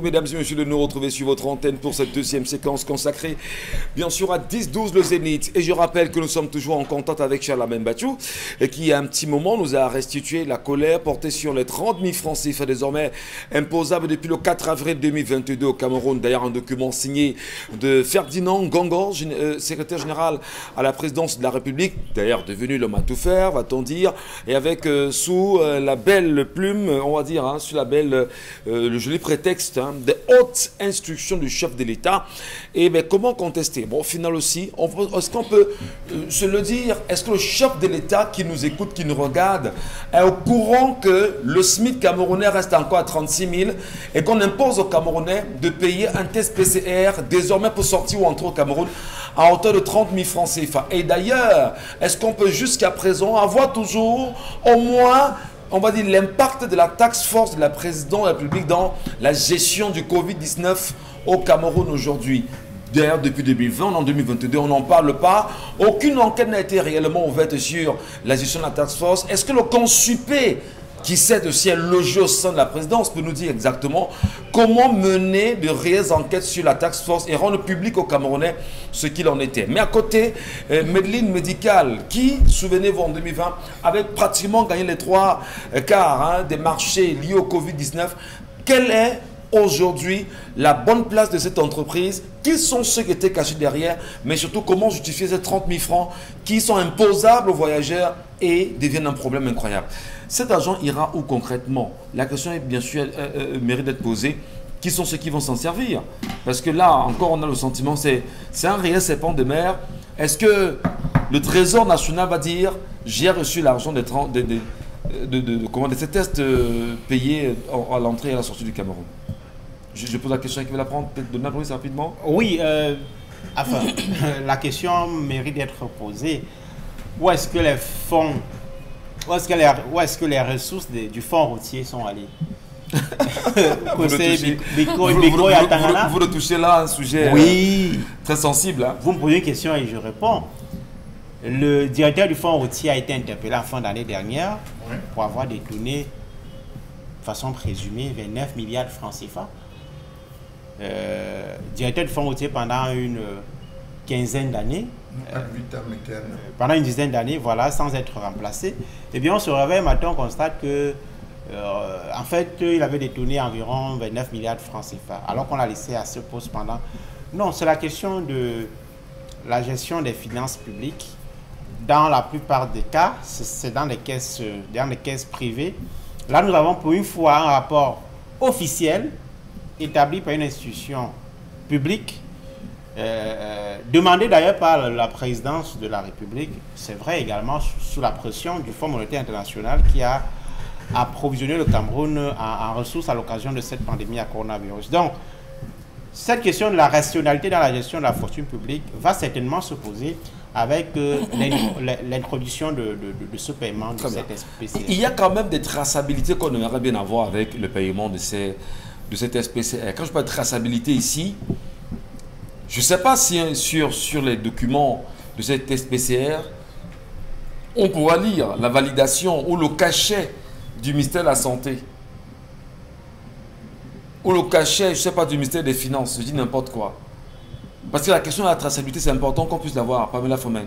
Mesdames et messieurs, de nous retrouver sur votre antenne pour cette deuxième séquence consacrée bien sûr à 10-12 le Zénith. Et je rappelle que nous sommes toujours en contact avec Charlemagne Bathiou qui il y a un petit moment nous a restitué la colère portée sur les 30 000 francs CFA désormais imposables depuis le 4 avril 2022 au Cameroun. D'ailleurs un document signé de Ferdinand Ngongor, secrétaire général à la présidence de la République, d'ailleurs devenu l'homme à tout faire, va-t-on dire, et avec sous la belle plume, on va dire, hein, sous la belle, le joli prétexte des hautes instructions du chef de l'État. Et bien, comment contester? Bon, au final aussi, est-ce qu'on peut se le dire? Est-ce que le chef de l'État qui nous écoute, qui nous regarde, est au courant que le SMIC camerounais reste encore à 36 000 et qu'on impose aux Camerounais de payer un test PCR désormais pour sortir ou entrer au Cameroun à hauteur de 30 000 francs CFA? Et d'ailleurs, est-ce qu'on peut jusqu'à présent avoir toujours au moins, on va dire, l'impact de la task force de la présidente de la République dans la gestion du Covid-19 au Cameroun aujourd'hui? D'ailleurs, depuis 2020, en 2022, on n'en parle pas. Aucune enquête n'a été réellement ouverte sur la gestion de la task force. Est-ce que le consuper qui s'est aussi logé au sein de la présidence peut nous dire exactement comment mener de réelles enquêtes sur la task force et rendre public aux Camerounais ce qu'il en était? Mais à côté, Medline Médicale, qui, souvenez-vous, en 2020, avait pratiquement gagné les 3 quarts des marchés liés au Covid-19, quelle est aujourd'hui la bonne place de cette entreprise? Qui sont ceux qui étaient cachés derrière? Mais surtout, comment justifier ces 30 000 francs qui sont imposables aux voyageurs et deviennent un problème incroyable? Cet argent ira où concrètement? La question est bien sûr mérite d'être posée. Qui sont ceux qui vont s'en servir? Parce que là, encore, on a le sentiment, c'est un réel serpent de mer. Est-ce que le Trésor national va dire j'ai reçu l'argent de ces tests payés à l'entrée et à la sortie du Cameroun? Je pose la question, qui veut la prendre? Peut-être donner la réponse rapidement. Oui, enfin, la question mérite d'être posée. Où est-ce que les fonds, où est-ce que les ressources du fonds routier sont allées? Vous le touchez là, un sujet oui, très sensible. Hein. Vous me posez une question et je réponds. Le directeur du fonds routier a été interpellé en fin d'année dernière pour avoir détourné de façon présumée 29 milliards de francs CFA. Directeur du fonds routier pendant une quinzaine d'années, pendant une dizaine d'années, voilà, sans être remplacé. Et bien on se réveille maintenant, on constate que en fait, il avait détourné environ 29 milliards de francs CFA, alors qu'on l'a laissé à ce poste pendant... Non, c'est la question de la gestion des finances publiques. Dans la plupart des cas, c'est dans les caisses privées. Là, nous avons pour une fois un rapport officiel établi par une institution publique, demandé d'ailleurs par la présidence de la République. C'est vrai également sous la pression du Fonds monétaire international qui a approvisionné le Cameroun en ressources à l'occasion de cette pandémie à coronavirus. Donc, cette question de la rationalité dans la gestion de la fortune publique va certainement se poser avec l'introduction de ce paiement de cette SPCR. Il y a quand même des traçabilités qu'on aimerait bien avoir avec le paiement de cette SPCR. Quand je parle de traçabilité ici, je ne sais pas si sur les documents de cette SPCR, on pourra lire la validation ou le cachet du ministère de la Santé. Ou le cachet, je ne sais pas, du ministère des Finances, je dis n'importe quoi. Parce que la question de la traçabilité, c'est important qu'on puisse l'avoir, Pamela Fomen.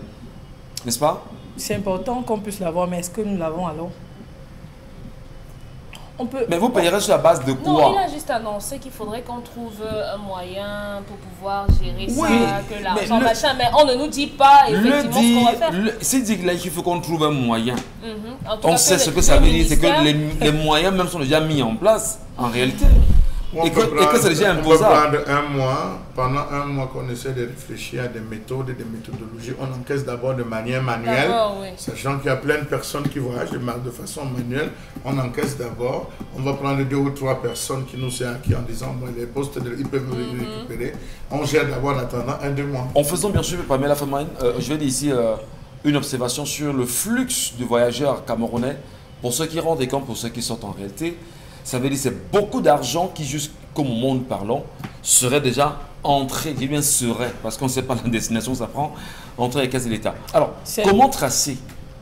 N'est-ce pas? C'est important qu'on puisse l'avoir, mais est-ce que nous l'avons alors? On peut... Mais vous payerez sur la base de quoi? Non, il a juste annoncé qu'il faudrait qu'on trouve un moyen pour pouvoir gérer ça, que l'argent, machin, mais on ne nous dit pas effectivement ce qu'on va faire. C'est dit qu'il faut qu'on trouve un moyen. On sait ce que ça veut dire, c'est que les moyens même sont déjà mis en place, en réalité. Et que c'est déjà imposable. On peut prendre pendant un mois qu'on essaie de réfléchir à des méthodes et des méthodologies. On encaisse d'abord de manière manuelle, sachant qu'il y a plein de personnes qui voyagent de façon manuelle. On encaisse d'abord. On va prendre 2 ou 3 personnes qui nous sont acquis en disant bon, les postes, ils peuvent récupérer. On gère d'abord en attendant 1-2 mois. En faisant bien sûr, Pamela Fomen, je vais dire ici une observation sur le flux de voyageurs camerounais, pour ceux qui rentrent et comme pour ceux qui sortent en réalité. Ça veut dire que c'est beaucoup d'argent qui, jusqu'au moment où nous parlons, serait déjà entré, qui bien serait, parce qu'on ne sait pas la destination que ça prend, entré à la caisse de l'État. Alors, comment tracer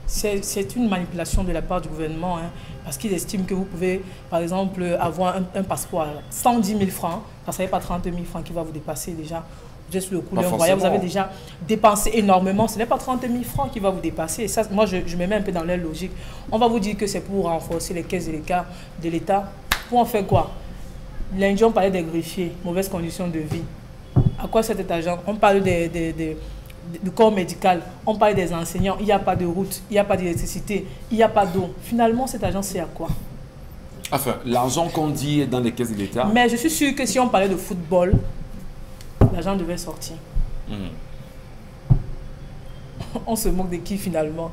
c'est une manipulation de la part du gouvernement, hein, parce qu'ils estiment que vous pouvez, par exemple, avoir un passeport à 110 000 francs, ça ne serait pas 30 000 francs qui va vous dépasser déjà. Juste le coût d'un voyage, vous avez déjà dépensé énormément, ce n'est pas 30 000 francs qui va vous dépasser. Et ça, moi, je me mets un peu dans leur logique. On va vous dire que c'est pour renforcer les caisses de l'État. Pour en faire quoi? Lundi, on parlait des greffiers, mauvaises conditions de vie. À quoi cet argent? On parle du corps médical, on parle des enseignants, il n'y a pas de route, il n'y a pas d'électricité, il n'y a pas d'eau. Finalement, cet argent, c'est à quoi? Enfin, l'argent qu'on dit est dans les caisses de l'État. Mais je suis sûr que si on parlait de football, l'argent devait sortir. On se moque de qui finalement?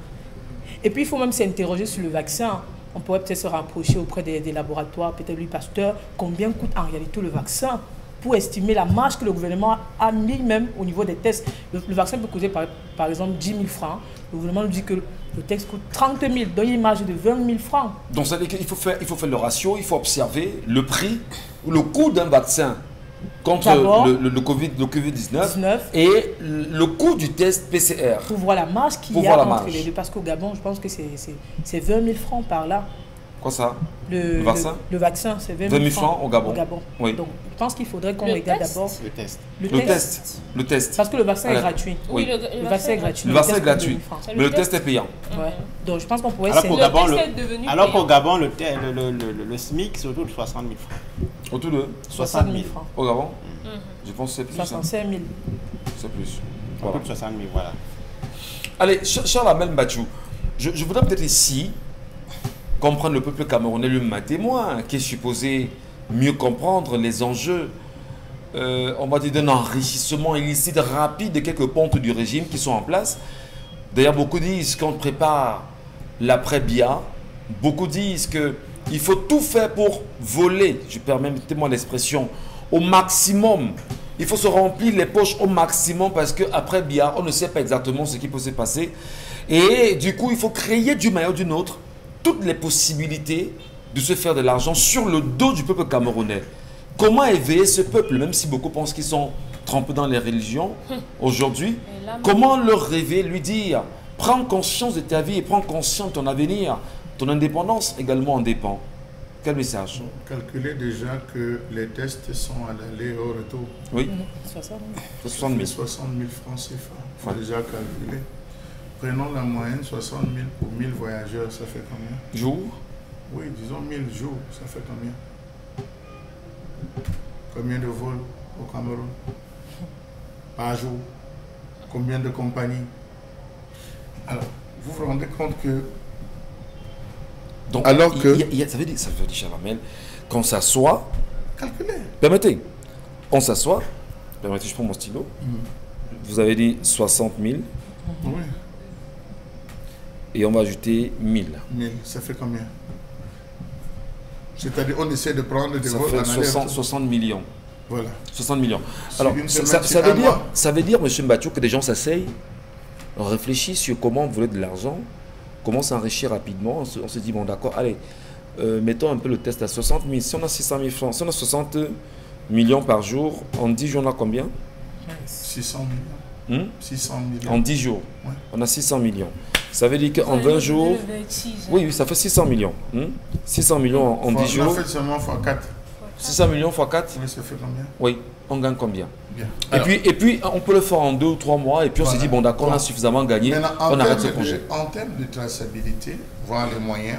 Et puis il faut même s'interroger sur le vaccin. On pourrait peut-être se rapprocher auprès des laboratoires, peut-être lui Pasteur, combien coûte en réalité le vaccin pour estimer la marge que le gouvernement a mis même au niveau des tests. Le vaccin peut coûter par exemple 10 000 francs. Le gouvernement nous dit que le test coûte 30 000, donc une marge de 20 000 francs. Donc ça veut dire qu'il faut faire le ratio, il faut observer le prix ou le coût d'un vaccin contre le Covid-19 et le coût du test PCR. Pour voir la marge qu'il y a entre les deux. Parce qu'au Gabon, je pense que c'est 20 000 francs par là. Quoi ça? Le vaccin? Le vaccin, c'est 20 000 francs au Gabon. Oui. Donc, je pense qu'il faudrait qu'on regarde d'abord le test. Parce que le vaccin est gratuit. Oui, le vaccin est gratuit. Le vaccin est gratuit, mais le test est payant. Ouais. Donc, je pense qu'on pourrait... Alors qu'au Gabon, le SMIC, c'est autour de 60 000 francs. Autour de 60 000 francs. Au Gabon? Je pense que c'est plus. 65 000. C'est plus. Autour de 60 000, voilà. Allez, Charles Amel Bachou, je voudrais peut-être ici comprendre le peuple camerounais, lui ma témoin, qui est supposé mieux comprendre les enjeux, on va dire, d'un enrichissement illicite rapide de quelques pontes du régime qui sont en place. D'ailleurs, beaucoup disent qu'on prépare l'après-Bia. Beaucoup disent qu'il faut tout faire pour voler, je permets-moi l'expression, au maximum. Il faut se remplir les poches au maximum parce qu'après Bia, on ne sait pas exactement ce qui peut se passer. Et du coup, il faut créer d'une manière ou d'une autre toutes les possibilités de se faire de l'argent sur le dos du peuple camerounais. Comment éveiller ce peuple, même si beaucoup pensent qu'ils sont trempés dans les religions aujourd'hui? Comment leur rêver, lui dire, prends conscience de ta vie et prends conscience de ton avenir, ton indépendance également en dépend. Quel message? Calculez déjà que les tests sont à l'aller et au retour. Oui. 60 000. 60 000 francs CFA. Il faut déjà calculer. Prenons la moyenne, 60 000 pour 1000 voyageurs, ça fait combien? Jours? Oui, disons 1000 jours, ça fait combien? Combien de vols au Cameroun? Par jour? Combien de compagnies? Alors, vous vous rendez compte que... Donc, ça veut dire, Chalamel, qu'on s'assoit... Calculez. Permettez, on s'assoit. Permettez, je prends mon stylo. Vous avez dit 60 000. Oui. Et on va ajouter 1000. 1000, ça fait combien? C'est-à-dire, on essaie de prendre des vols en 60 millions. Voilà. 60 millions. Alors, ça veut dire, M. Mbachou, que des gens s'asseyent, réfléchissent sur comment voler de l'argent, comment s'enrichir rapidement. On se dit, bon, d'accord, allez, mettons un peu le test à 60 000. Si on a 600 000 francs, si on a 60 millions par jour, en 10 jours, on a combien? 600 millions. 600 millions. En 10 jours, ouais. On a 600 millions. Ça veut dire qu'en 20 jours... Oui, ça fait 600 millions. 600 millions en 10 jours. On a fait seulement x4. 600 millions x 4. Oui, ça fait combien? Oui, on gagne combien? Bien. Et puis, on peut le faire en 2 ou 3 mois, et puis on se dit, bon d'accord, on a suffisamment gagné, on arrête ce projet. En termes de traçabilité, voir les moyens,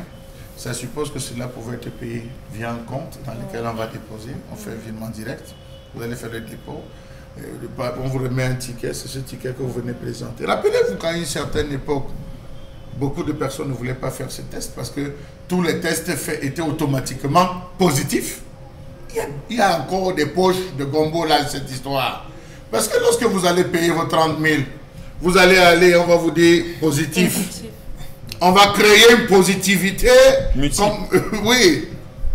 ça suppose que cela pouvait être payé via un compte dans lequel on va déposer, on fait un virement direct, vous allez faire le dépôt, on vous remet un ticket, c'est ce ticket que vous venez présenter. Rappelez-vous qu'à une certaine époque, beaucoup de personnes ne voulaient pas faire ce test parce que tous les tests faits étaient automatiquement positifs. Il y a encore des poches de gombo là, cette histoire. Parce que lorsque vous allez payer vos 30 000, vous allez aller, on va vous dire positif. On va créer une positivité. Oui.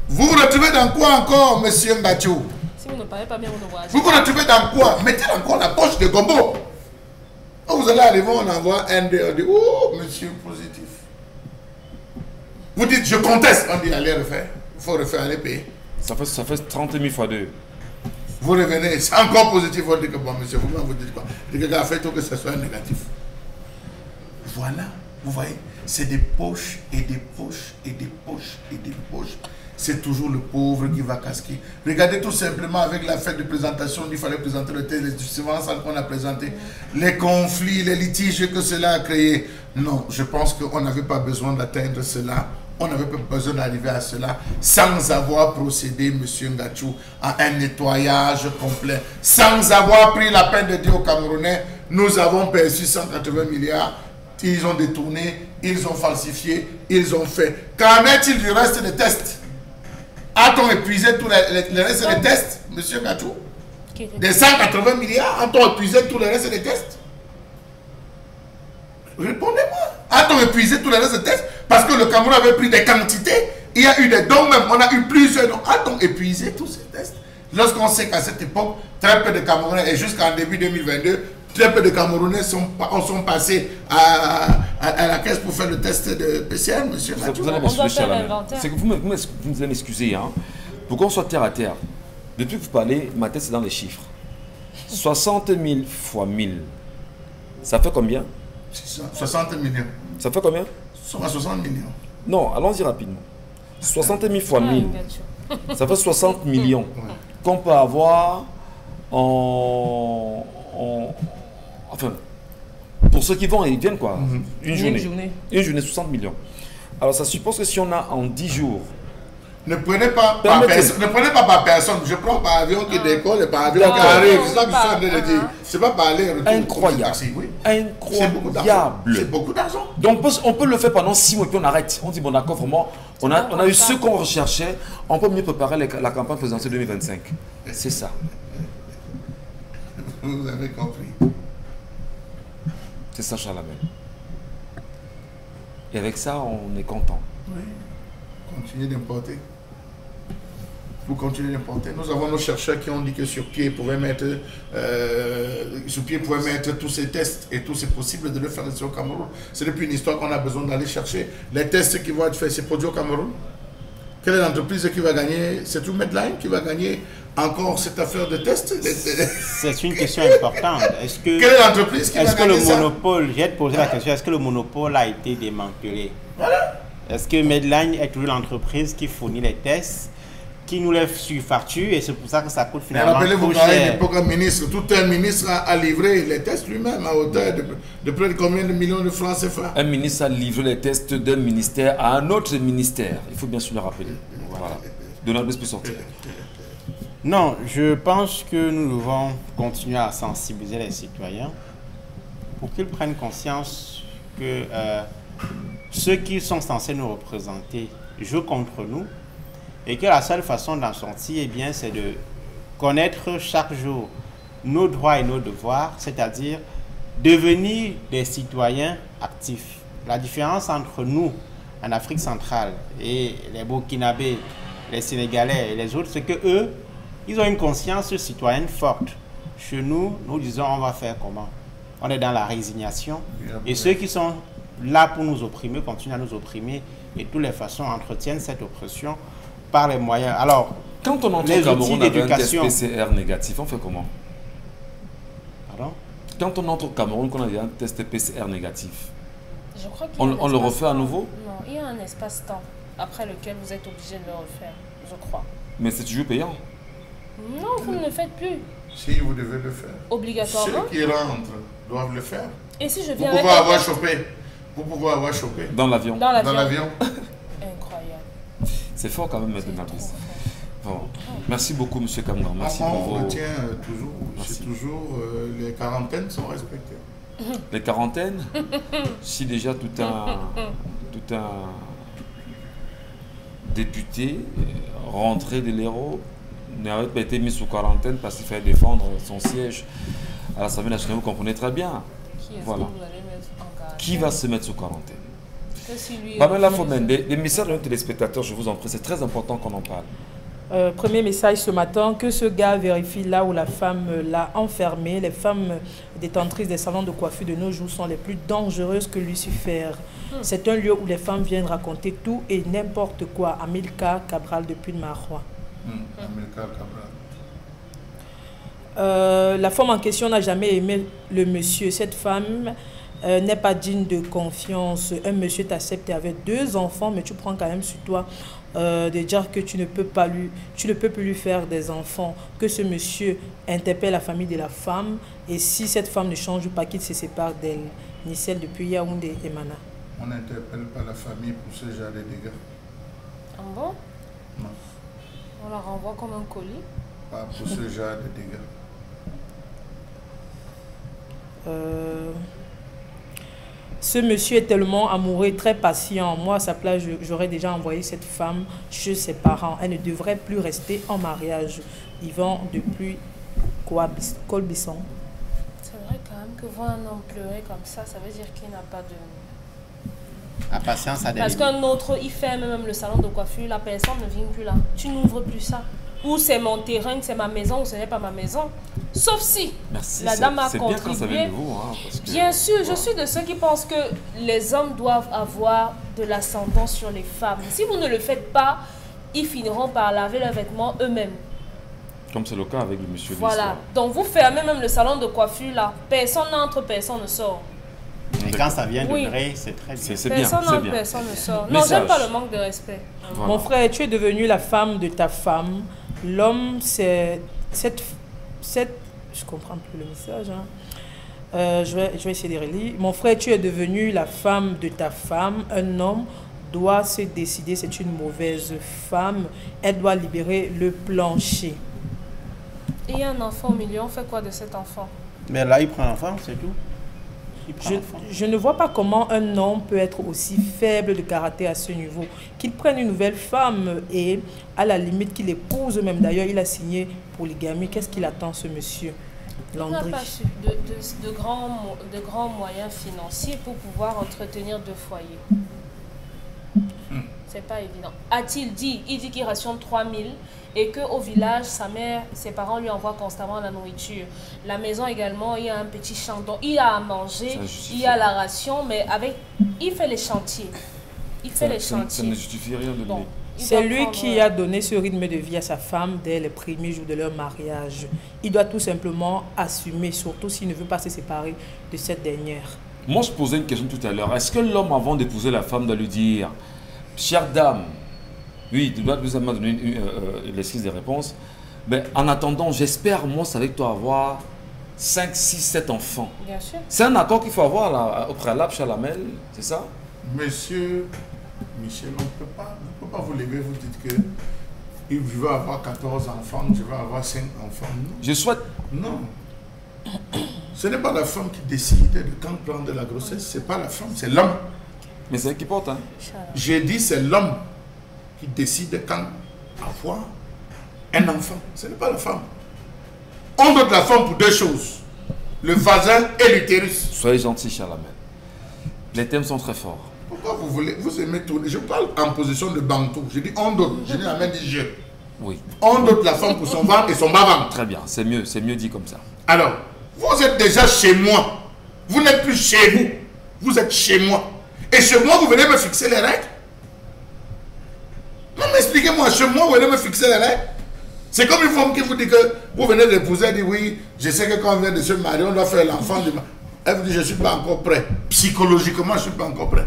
Vous vous retrouvez dans quoi encore, monsieur Mbachou? Si vous ne parlez pas bien, vous ne voyez pas. Vous vous retrouvez dans quoi? Mettez encore la poche de gombo. Vous allez arriver, on envoie un dé, on dit, oh, monsieur positif. Vous dites, je conteste. On dit, allez refaire. Il faut refaire, allez payer. Ça fait 30 000 fois 2. Vous revenez, c'est encore positif. On dit que bon, monsieur, vous dites quoi? Vous dites que faites tout que ce soit négatif. Voilà, vous voyez. c'est des poches et des poches et des poches et des poches. C'est toujours le pauvre qui va casquer. Regardez tout simplement avec la fête de présentation, il fallait présenter le texte, les subventions qu'on a présenté, les conflits, les litiges que cela a créé. Non, je pense qu'on n'avait pas besoin d'atteindre cela. On n'avait pas besoin d'arriver à cela sans avoir procédé, M. Ngachou, à un nettoyage complet. Sans avoir pris la peine de dire aux Camerounais, nous avons perçu 180 milliards. Ils ont détourné, ils ont falsifié, ils ont fait. Qu'en est-il du reste des tests? A-t-on épuisé tous les restes des tests, M. Ngachou? Des 180 milliards, a-t-on épuisé tous les restes des tests? Répondez-moi. A-t-on épuisé tous les restes des tests? Parce que le Cameroun avait pris des quantités, il y a eu des dons même, on a eu plusieurs dons. A-t-on épuisé tous ces tests? Lorsqu'on sait qu'à cette époque, très peu de Camerounais, et jusqu'en début 2022, très peu de Camerounais sont passés à la caisse pour faire le test de PCR, monsieur. Vous allez m'excuser, c'est que vous allez m'excuser, hein. Pour qu'on soit terre à terre, depuis que vous parlez, ma tête c'est dans les chiffres. 60 000 fois 1000, ça fait combien? 60 millions. Ça fait combien? 60 millions. Non, allons-y rapidement. 60 000 fois 1000, ça fait 60 millions qu'on peut avoir enfin, pour ceux qui vont et viennent quoi, une journée, 60 millions. Alors ça suppose que si on a en 10 jours... Ne prenez pas par personne, je prends par avion qui décolle et par avion qui arrive, c'est ça que je suis en train de dire. C'est pas par aller-retour. Incroyable. Incroyable. C'est beaucoup d'argent. Donc on peut le faire pendant 6 mois et puis on arrête. On dit bon d'accord, vraiment, on a eu ce qu'on recherchait, on peut mieux préparer la campagne présidentielle 2025. C'est ça. Vous avez compris. C'est ça, Charlemagne. Et avec ça, on est content. Oui. Continuez d'importer. Vous continuez d'importer. Nous avons nos chercheurs qui ont dit que sur pied pouvaient mettre tous ces tests et tout c'est possible de le faire ici au Cameroun. C'est depuis une histoire qu'on a besoin d'aller chercher. Les tests qui vont être faits, c'est produit au Cameroun. Quelle est l'entreprise qui va gagner? C'est tout Medline qui va gagner encore cette affaire de test? C'est une question importante. Quelle est l'entreprise qui va gagner le monopole, j'ai posé la question, est-ce que le monopole a été démantelé? Voilà. Est-ce que Medline est toujours l'entreprise qui fournit les tests, qui nous lève sur facture et c'est pour ça que ça coûte finalement rappelez-vous qu'à une époque, tout un ministre a livré les tests lui-même à hauteur de près de combien de millions de francs CFA? Un ministre a livré les tests d'un ministère à un autre ministère. Il faut bien sûr le rappeler. Voilà. Donald Blesse peut sortir. Non, je pense que nous devons continuer à sensibiliser les citoyens pour qu'ils prennent conscience que ceux qui sont censés nous représenter jouent contre nous et que la seule façon d'en sortir, eh bien, c'est de connaître chaque jour nos droits et nos devoirs, c'est-à-dire devenir des citoyens actifs. La différence entre nous, en Afrique centrale, et les Burkinabés, les Sénégalais et les autres, c'est que eux, ils ont une conscience citoyenne forte. Chez nous, nous disons on va faire comment? On est dans la résignation. Et ceux qui sont là pour nous opprimer continuent à nous opprimer et de toutes les façons entretiennent cette oppression par les moyens. Alors, quand on entre au Cameroun avec un test PCR négatif, on fait comment? Pardon? Quand on entre au Cameroun, qu'on a un test PCR négatif, je crois on le refait à nouveau? Non, il y a un espace-temps après lequel vous êtes obligé de le refaire, je crois. Mais c'est toujours payant? Non, vous ne le faites plus. Si, vous devez le faire. Obligatoirement? Ceux qui rentrent doivent le faire. Et si je viens pour pouvoir avoir chopé. Pour pouvoir avoir chopé. Dans l'avion. Dans l'avion. Incroyable. C'est fort quand même, maintenant. Bon. Merci beaucoup, M. Kamgan. Merci pour vos... retient toujours, c'est toujours les quarantaines sont respectées. Les quarantaines? Si déjà tout un député rentré de l'Hérault n'avait pas été mis sous quarantaine parce qu'il fallait défendre son siège à l'Assemblée nationale, vous comprenez très bien. Voilà. Qui va se mettre sous quarantaine? Pamela Fomen, des messages de nos téléspectateurs, je vous en prie, c'est très important qu'on en parle. Premier message ce matin, que ce gars vérifie là où la femme l'a enfermé. Les femmes détentrices des salons de coiffure de nos jours sont les plus dangereuses que Lucifer. C'est un lieu où les femmes viennent raconter tout et n'importe quoi. Amilcar Cabral depuis le Marois. Amilcar Cabral. La femme en question n'a jamais aimé le monsieur. Cette femme n'est pas digne de confiance. Un monsieur t'accepte avec 2 enfants, mais tu prends quand même sur toi de dire que tu ne peux plus lui faire des enfants, que ce monsieur interpelle la famille de la femme, et si cette femme ne change pas, qu'il se sépare d'elle. Nicelle depuis Yaoundé et Mana. On n'interpelle pas la famille pour ce genre de dégâts. Ah bon? Non. On la renvoie comme un colis? Pas pour ce genre de dégâts. Ce monsieur est tellement amoureux et très patient. Moi, à sa place, j'aurais déjà envoyé cette femme chez ses parents. Elle ne devrait plus rester en mariage. Yvan depuis Colbisson. C'est vrai quand même que voir un homme pleurer comme ça veut dire qu'il n'a pas de... La patience a des Parce qu'un autre, il ferme même le salon de coiffure, la personne ne vient plus là. Tu n'ouvres plus ça. Ou c'est mon terrain, c'est ma maison, ou ce n'est pas ma maison. Sauf si la dame a contribué. C'est bien quand ça vient de vous. Hein, parce que... Bien sûr, je suis de ceux qui pensent que les hommes doivent avoir de l'ascendance sur les femmes. Si vous ne le faites pas, ils finiront par laver leurs vêtements eux-mêmes. Comme c'est le cas avec le monsieur. Voilà. Donc vous fermez même le salon de coiffure là. Personne n'entre, personne ne sort. Et quand ça vient de vrai, c'est très bien. C'est bien, c'est bien. Personne ne sort. Non, j'aime pas le manque de respect. Voilà. Mon frère, tu es devenu la femme de ta femme. L'homme, c'est cette... Je comprends plus le message. Hein. Je vais essayer de relire. Mon frère, tu es devenu la femme de ta femme. Un homme doit se décider. C'est une mauvaise femme. Elle doit libérer le plancher. Et il y a un enfant au milieu. On fait quoi de cet enfant? Mais là, il prend l'enfant, c'est tout. Je ne vois pas comment un homme peut être aussi faible de caractère à ce niveau. Qu'il prenne une nouvelle femme et à la limite qu'il épouse même. D'ailleurs, il a signé polygamie. Qu'est-ce qu'il attend, ce monsieur Landry? Il n'a pas de grands moyens financiers pour pouvoir entretenir 2 foyers. C'est pas évident. A-t-il dit? Il dit qu'il rationne 3 000 et qu'au village, sa mère, ses parents lui envoient constamment la nourriture. La maison également, il y a un petit champ. Donc, il a à manger, il y a la ration, mais il fait les chantiers. Ça ne justifie rien de lui. C'est lui qui a donné ce rythme de vie à sa femme dès les premiers jours de leur mariage. Il doit tout simplement assumer, surtout s'il ne veut pas se séparer de cette dernière. Moi, je posais une question tout à l'heure. Est-ce que l'homme, avant d'épouser la femme, doit lui dire: chère dame, oui, tu dois nous donner l'esquisse des réponses. Mais en attendant, j'espère, moi, avec toi, avoir 5, 6, 7 enfants. Bien sûr. C'est un accord qu'il faut avoir là, au préalable, Chalamel, c'est ça? Monsieur, Michel, on ne peut pas vous lever, vous dites que je veux avoir 14 enfants, je veux avoir 5 enfants. Non. Je souhaite. Non. Ce n'est pas la femme qui décide de quand prendre la grossesse, ce n'est pas la femme, c'est l'homme. Mais c'est elle qui porte, hein? J'ai dit c'est l'homme qui décide quand avoir un enfant. Ce n'est pas la femme. On dote la femme pour 2 choses. Le vagin et l'utérus. Soyez gentil, Chalamel. Les thèmes sont très forts. Pourquoi vous aimez tout? Je parle en position de bantou. Je dis on dote. Je n'ai jamais dit je. Oui. On dote la femme pour son ventre et son bas-ventre. Très bien, c'est mieux dit comme ça. Alors, vous êtes déjà chez moi. Vous n'êtes plus chez vous. Vous êtes chez moi. Et chez moi, vous venez me fixer les règles? Non, mais expliquez-moi, chez moi, vous venez me fixer les règles? C'est comme une femme qui vous dit que vous venez d'épouser, elle dit oui, je sais que quand on vient de se marier, on doit faire l'enfant. Elle vous dit, je ne suis pas encore prêt. Psychologiquement, je ne suis pas encore prêt.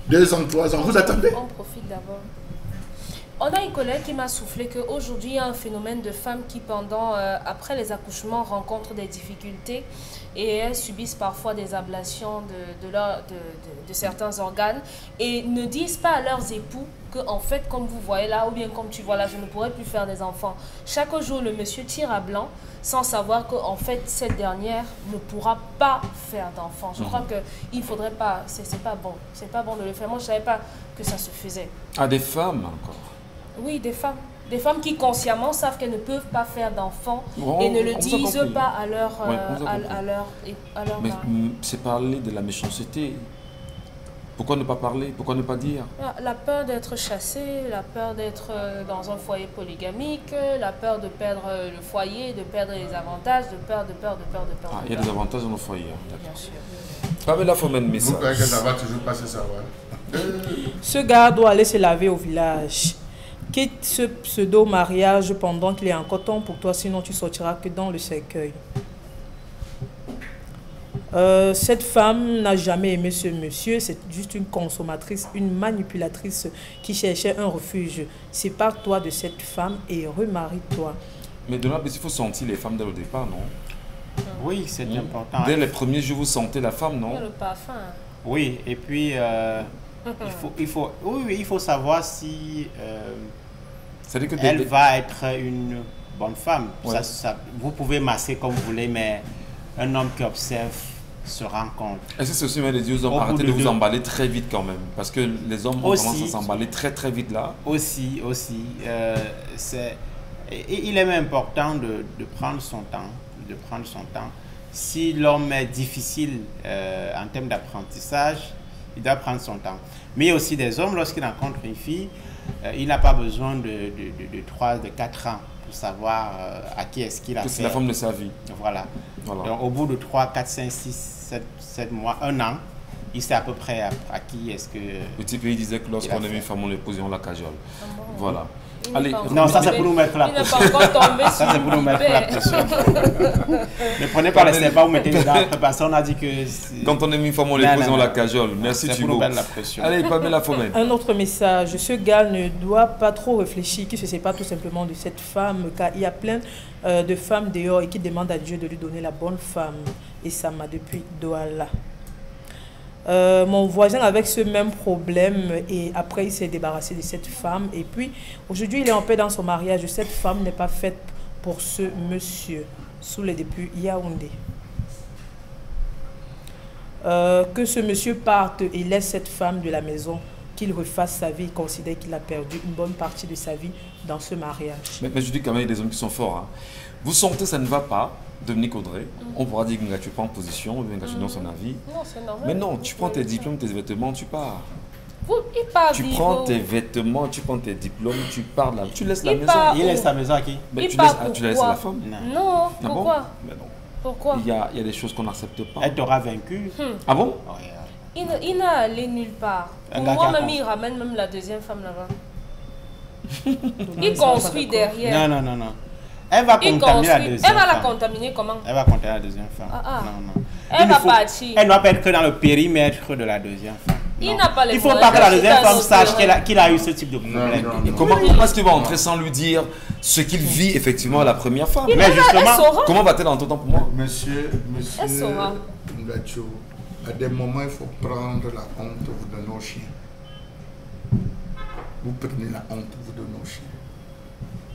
2 ans, 3 ans, vous attendez? On profite d'abord. On a une collègue qui m'a soufflé qu'aujourd'hui, il y a un phénomène de femmes qui, après les accouchements, rencontrent des difficultés et elles subissent parfois des ablations de certains organes et ne disent pas à leurs époux que, en fait, comme vous voyez là, ou bien comme tu vois là, je ne pourrais plus faire des enfants. Chaque jour, le monsieur tire à blanc sans savoir que, en fait, cette dernière ne pourra pas faire d'enfants. Je crois qu'il ne faudrait pas, c'est pas bon. C'est pas bon de le faire. Moi, je ne savais pas que ça se faisait. Ah, des femmes encore? Oui, des femmes. Des femmes qui consciemment savent qu'elles ne peuvent pas faire d'enfants et ne le disent pas à leur Mais c'est parler de la méchanceté. Pourquoi ne pas parler? Pourquoi ne pas dire? La peur d'être chassé, la peur d'être dans un foyer polygamique, la peur de perdre le foyer, de perdre les avantages, de peur. Ah, il y a des avantages dans nos foyers. Bien sûr. Pamela, il faut mettre Vous croyez que ça va toujours passer ça, Ce gars doit aller se laver au village. Quitte ce pseudo-mariage pendant qu'il est encore temps pour toi, sinon tu sortiras que dans le cercueil. Cette femme n'a jamais aimé ce monsieur, c'est juste une consommatrice, une manipulatrice qui cherchait un refuge. Sépare-toi de cette femme et remarie-toi. Mais de là, il faut sentir les femmes dès le départ, non? Oui, c'est important. Dès les premiers jours, vous sentez la femme, non? Le parfum. Oui, et puis il faut savoir si elle va être une bonne femme. Ouais. Vous pouvez masser comme vous voulez, mais un homme qui observe se rend compte. Est-ce que c'est aussi de dire aux hommes, arrêtez de vous emballer très vite quand même? Parce que les hommes ont tendance à s'emballer très vite là. Aussi. Il est même important de prendre son temps. Si l'homme est difficile en termes d'apprentissage, il doit prendre son temps. Mais il y a aussi des hommes, lorsqu'ils rencontrent une fille, il n'a pas besoin de 3, de 4 ans pour savoir à qui est-ce qu'il a fait. C'est la femme de sa vie. Voilà. Donc, au bout de 3, 4, 5, 6, 7 mois, 1 an, il sait à peu près à qui est-ce que... Le type, il disait que lorsqu'on aime une femme, on l'épouse et on la cajole. Voilà. Allez, non, ça c'est pour nous mettre la pression. Il n'est pas encore tombé ça c'est pour nous mettre la pression. Ne prenez pas les serpents, vous mettez dedans. Parce qu'on a dit que... Quand on aime une femme, on l'épouse et on la cajole. Merci Thibaut. Allez, Pamela Fomène. Un autre message. Ce gars ne doit pas trop réfléchir, qu'il ne se sépare tout simplement de cette femme, car il y a plein de femmes dehors et qui demandent à Dieu de lui donner la bonne femme. Et ça m'a depuis Douala. Mon voisin avec ce même problème et après il s'est débarrassé de cette femme et puis aujourd'hui il est en paix dans son mariage. Cette femme n'est pas faite pour ce monsieur. Sous les depuis Yaoundé. Que ce monsieur parte et laisse cette femme de la maison, qu'il refasse sa vie. Il considère qu'il a perdu une bonne partie de sa vie dans ce mariage. Mais je dis quand même il y a des hommes qui sont forts. Hein. Vous sentez ça ne va pas, Dominique Audrey, on pourra dire que tu prends position, ou bien que tu donnes son avis. Non, c'est normal. Mais non, tu prends tes diplômes, tes vêtements, tu pars. Tu prends tes vêtements, tu prends tes diplômes, tu pars là. Tu laisses la maison. Il laisse la maison à qui? Tu laisses la femme? Non, pourquoi? Mais non. Pourquoi? Il y a des choses qu'on n'accepte pas. Elle t'aura vaincu. Ah bon? Il n'a allé nulle part. Pour moi, même il ramène même la deuxième femme là-bas. Il construit derrière. Non. Elle va contaminer la deuxième femme. Elle va la contaminer comment? Elle va contaminer la deuxième femme. Non. Elle va partir. Elle ne doit pas être que dans le périmètre de la deuxième femme. Il n'a pas les Il ne faut pas que la deuxième femme sache qu'il a eu ce type de problème. Comment est-ce qu'il va entrer sans lui dire ce qu'il vit effectivement à la première femme? Mais justement, comment va-t-elle en tout temps pour moi? Monsieur Ngacho, à des moments, il faut prendre la honte vous donner aux chiens. Vous prenez la honte vous donner aux chiens.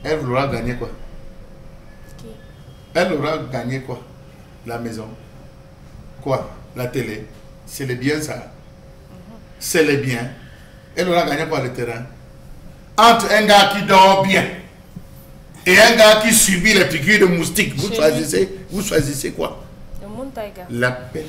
Elle voudra gagner quoi? Elle aura gagné quoi? La maison. Quoi? La télé. C'est les biens ça. C'est les biens. Elle aura gagné quoi le terrain? Entre un gars qui dort bien et un gars qui subit les piqûres de moustiques, vous choisissez quoi? Le monde Tiger. La paix.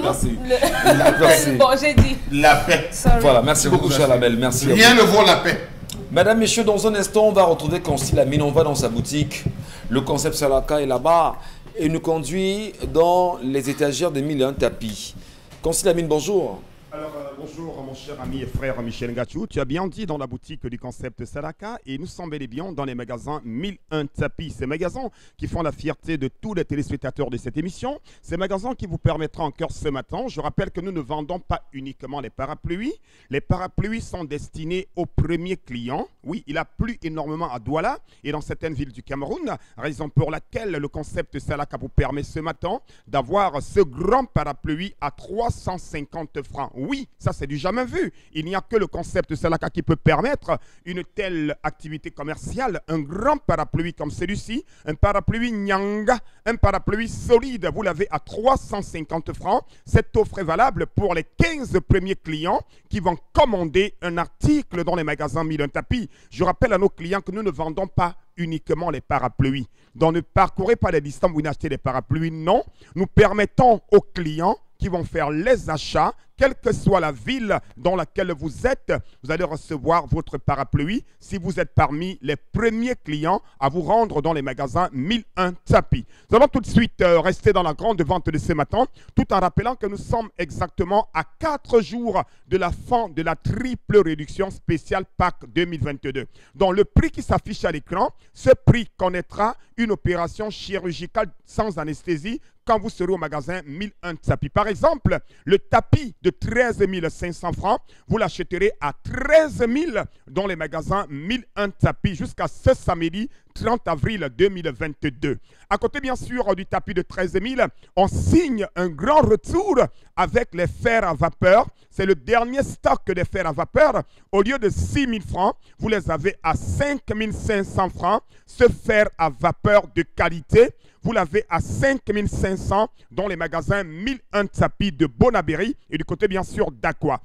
Merci. La paix. Bon, j'ai dit. La paix. Sorry. Voilà, merci beaucoup, cher Label. Merci. Rien ne vaut la paix. Mesdames, messieurs, dans un instant, on va retrouver Constille Amine. On va dans sa boutique. Le concept Salaka est là-bas et nous conduit dans les étagères des 1001 tapis. Constille Amine, bonjour. Alors, bonjour mon cher ami et frère Michel Ngachou. Tu as bien dit dans la boutique du concept Salaka et nous sommes bel et bien dans les magasins 1001 tapis. Ces magasins qui font la fierté de tous les téléspectateurs de cette émission. Ces magasins qui vous permettront encore ce matin. Je rappelle que nous ne vendons pas uniquement les parapluies. Les parapluies sont destinés aux premiers clients. Oui, il a plu énormément à Douala et dans certaines villes du Cameroun. Raison pour laquelle le concept Salaka vous permet ce matin d'avoir ce grand parapluie à 350 francs. Oui, ça c'est du jamais vu. Il n'y a que le concept Salaka qui peut permettre une telle activité commerciale. Un grand parapluie comme celui-ci, un parapluie Nyanga, un parapluie solide. Vous l'avez à 350 francs. Cette offre est valable pour les 15 premiers clients qui vont commander un article dans les magasins 1001 tapis. Je rappelle à nos clients que nous ne vendons pas uniquement les parapluies. Donc ne parcourez pas les distances où vous achetez des parapluies. Non, nous permettons aux clients qui vont faire les achats, quelle que soit la ville dans laquelle vous êtes, vous allez recevoir votre parapluie si vous êtes parmi les premiers clients à vous rendre dans les magasins 1001 tapis. Nous allons tout de suite rester dans la grande vente de ce matin, tout en rappelant que nous sommes exactement à 4 jours de la fin de la triple réduction spéciale Pâques 2022. Donc le prix qui s'affiche à l'écran, ce prix connaîtra une opération chirurgicale sans anesthésie quand vous serez au magasin 1001 tapis. Par exemple, le tapis de 13 500 francs, vous l'achèterez à 13 000 dans les magasins 1001 tapis jusqu'à ce samedi 30 avril 2022. À côté, bien sûr, du tapis de 13 000, on signe un grand retour avec les fers à vapeur. C'est le dernier stock des fers à vapeur. Au lieu de 6 000 francs, vous les avez à 5 500 francs. Ce fer à vapeur de qualité, vous l'avez à 5 500 dans les magasins 1001 tapis de Bonabéry et du côté, bien sûr, d'Aqua.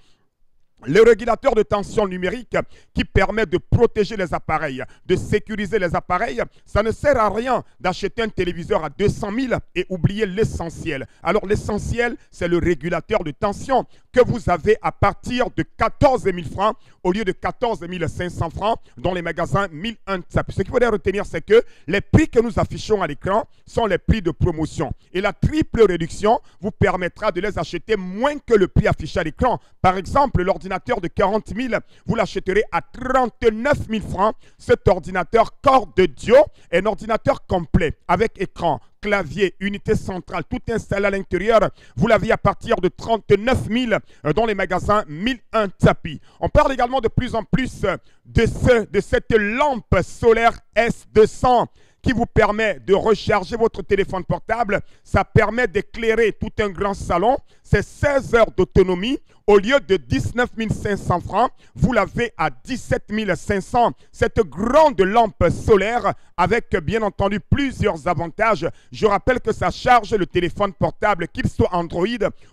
Le régulateur de tension numérique qui permet de protéger les appareils, de sécuriser les appareils, ça ne sert à rien d'acheter un téléviseur à 200 000 et oublier l'essentiel. Alors l'essentiel, c'est le régulateur de tension que vous avez à partir de 14 000 francs au lieu de 14 500 francs dans les magasins 1001 tapis. Ce qu'il faudrait retenir, c'est que les prix que nous affichons à l'écran sont les prix de promotion. Et la triple réduction vous permettra de les acheter moins que le prix affiché à l'écran. Par exemple, l'ordinateur de 40 000, vous l'achèterez à 39 000 francs. Cet ordinateur Core de Dio est un ordinateur complet avec écran, clavier, unité centrale, tout installé à l'intérieur. Vous l'avez à partir de 39 000 dans les magasins 1001 tapis. On parle également de plus en plus de cette lampe solaire S200 qui vous permet de recharger votre téléphone portable. Ça permet d'éclairer tout un grand salon. C'est 16 heures d'autonomie. Au lieu de 19 500 francs, vous l'avez à 17 500. Cette grande lampe solaire avec bien entendu plusieurs avantages. Je rappelle que ça charge le téléphone portable, qu'il soit Android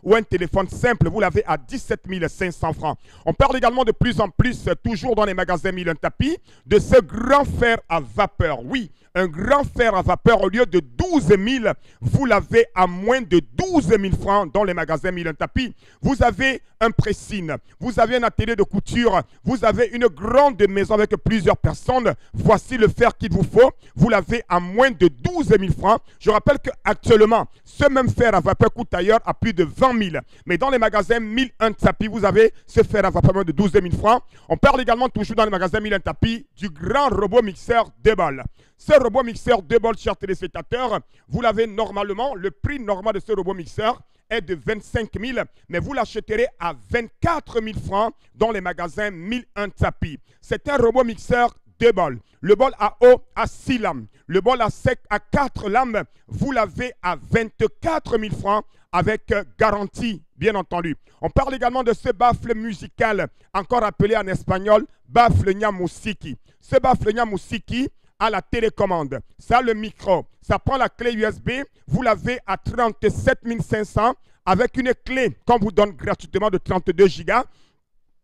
ou un téléphone simple. Vous l'avez à 17 500 francs. On parle également de plus en plus, toujours dans les magasins 1001 tapis, de ce grand fer à vapeur. Oui, un grand fer à vapeur, au lieu de 12 000, vous l'avez à moins de 12 000 francs dans les magasins 1001 tapis. Vous avez un pressing, vous avez un atelier de couture, vous avez une grande maison avec plusieurs personnes. Voici le fer qu'il vous faut. Vous l'avez à moins de 12 000 francs. Je rappelle qu'actuellement, ce même fer à vapeur coûte ailleurs à plus de 20 000. Mais dans les magasins 1001 tapis, vous avez ce fer à vapeur de 12 000 francs. On parle également toujours dans les magasins 1001 tapis du grand robot mixeur 2 balles. Ce robot mixeur 2 balles, chers téléspectateurs, vous l'avez normalement, le prix normal de ce robot mixeur est de 25 000, mais vous l'achèterez à 24 000 francs dans les magasins 1001 tapis. C'est un robot mixeur 2 balles. Le bol à eau à 6 lames. Le bol à sec à 4 lames. Vous l'avez à 24 000 francs avec garantie, bien entendu. On parle également de ce baffle musical, encore appelé en espagnol baffle Nyamusiki. Ce baffle Nyamusiki à la télécommande. Ça, le micro. Ça prend la clé USB. Vous l'avez à 37 500 avec une clé qu'on vous donne gratuitement de 32 Go.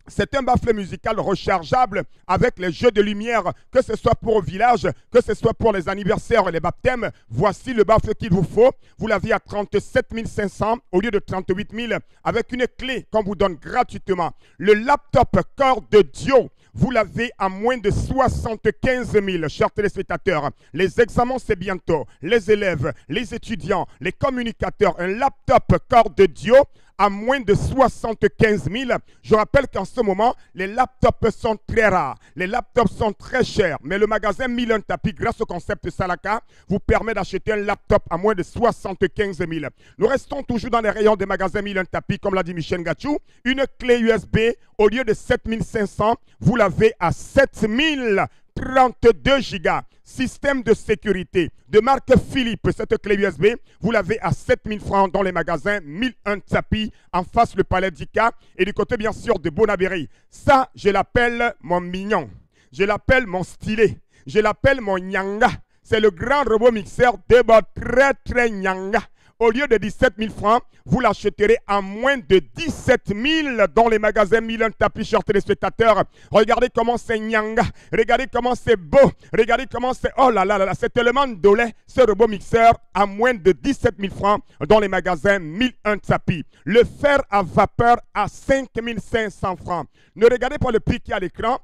C'est un baffle musical rechargeable avec les jeux de lumière, que ce soit pour le village, que ce soit pour les anniversaires et les baptêmes. Voici le baffle qu'il vous faut. Vous l'avez à 37 500 au lieu de 38 000 avec une clé qu'on vous donne gratuitement. Le laptop Core de Dio, vous l'avez à moins de 75 000, chers téléspectateurs. Les examens, c'est bientôt. Les élèves, les étudiants, les communicateurs, un laptop Core de Dio à moins de 75 000. Je rappelle qu'en ce moment, les laptops sont très rares. Les laptops sont très chers. Mais le magasin 1001 tapis, grâce au concept Salaka, vous permet d'acheter un laptop à moins de 75 000. Nous restons toujours dans les rayons des magasins 1001 tapis, comme l'a dit Michel Gachou. Une clé USB, au lieu de 7 500, vous l'avez à 7 032 gigas. Système de sécurité de marque Philippe. Cette clé USB, vous l'avez à 7 000 francs dans les magasins 1001 tapis, en face le Palais d'Ika et du côté bien sûr de Bonabéry. Ça, je l'appelle mon mignon. Je l'appelle mon stylé. Je l'appelle mon nyanga. C'est le grand robot mixeur de très nyanga. Au lieu de 17 000 francs, vous l'achèterez à moins de 17 000 dans les magasins 1001 tapis, chers téléspectateurs. Regardez comment c'est nyanga. Regardez comment c'est beau. Regardez comment c'est... Oh là là là là, c'est tellement dolé, ce robot mixeur, à moins de 17 000 francs dans les magasins 1001 tapis. Le fer à vapeur à 5 500 francs. Ne regardez pas le prix qui est à l'écran.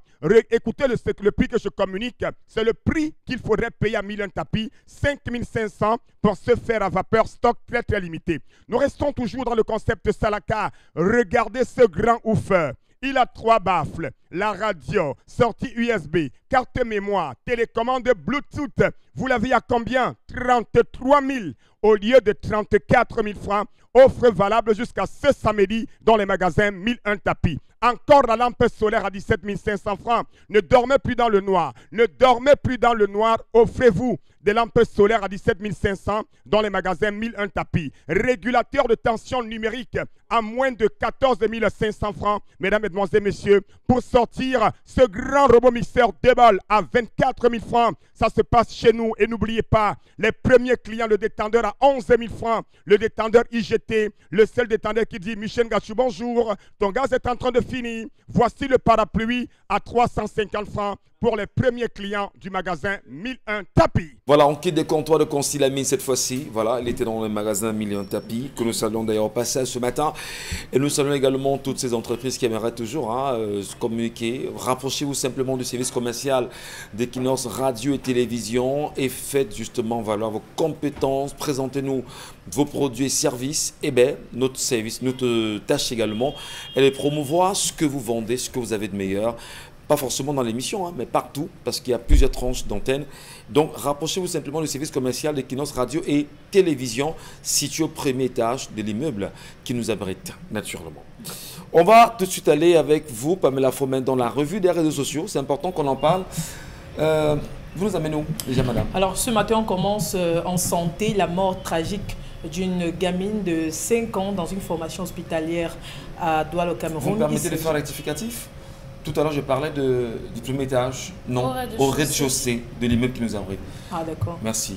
Écoutez le prix que je communique. C'est le prix qu'il faudrait payer à 1001 tapis. 5 500 pour ce fer à vapeur, stock très très limité. Nous restons toujours dans le concept Salaka. Regardez ce grand oufeur. Il a 3 baffles, la radio, sortie USB, carte mémoire, télécommande Bluetooth, vous l'avez à combien? 33 000 au lieu de 34 000 francs. Offre valable jusqu'à ce samedi dans les magasins 1001 tapis. Encore la lampe solaire à 17 500 francs. Ne dormez plus dans le noir. Ne dormez plus dans le noir. Offrez-vous des lampes solaires à 17 500 dans les magasins 1001 tapis. Régulateur de tension numérique à moins de 14 500 francs. Mesdames, Mesdemoiselles, Messieurs, pour sortir ce grand robot mixeur Debol à 24 000 francs. Ça se passe chez nous. Et n'oubliez pas, les premiers clients, le détendeur à 11 000 francs. Le détendeur IGT, le seul détendeur qui dit Michel Gachou, bonjour, ton gaz est en train de finir. Voici le parapluie à 350 francs pour les premiers clients du magasin 1001 tapis. Voilà, on quitte des comptoirs de Consilamine cette fois-ci. Voilà, il était dans le magasin 1001 tapis, que nous saluons d'ailleurs au passage ce matin. Et nous saluons également toutes ces entreprises qui aimeraient toujours se communiquer. Rapprochez-vous simplement du service commercial d'Equinox Radio et Télévision et faites justement valoir vos compétences. Présentez-nous vos produits et services. Et bien, notre service, notre tâche également, elle est promouvoir ce que vous vendez, ce que vous avez de meilleur. Pas forcément dans l'émission, hein, mais partout, parce qu'il y a plusieurs tranches d'antennes. Donc, rapprochez-vous simplement du service commercial d'Equinox Radio et Télévision, situé au premier étage de l'immeuble qui nous abrite, naturellement. On va tout de suite aller avec vous, Pamela Fomen, dans la revue des réseaux sociaux. C'est important qu'on en parle. Vous nous amenez où, déjà, madame? Alors, ce matin, on commence en santé, la mort tragique d'une gamine de 5 ans dans une formation hospitalière à Douala, au Cameroun. Vous me permettez de faire rectificatif? Tout à l'heure, je parlais du premier étage, non, au rez-de-chaussée de l'immeuble qui nous abrite. Ah, d'accord. Merci.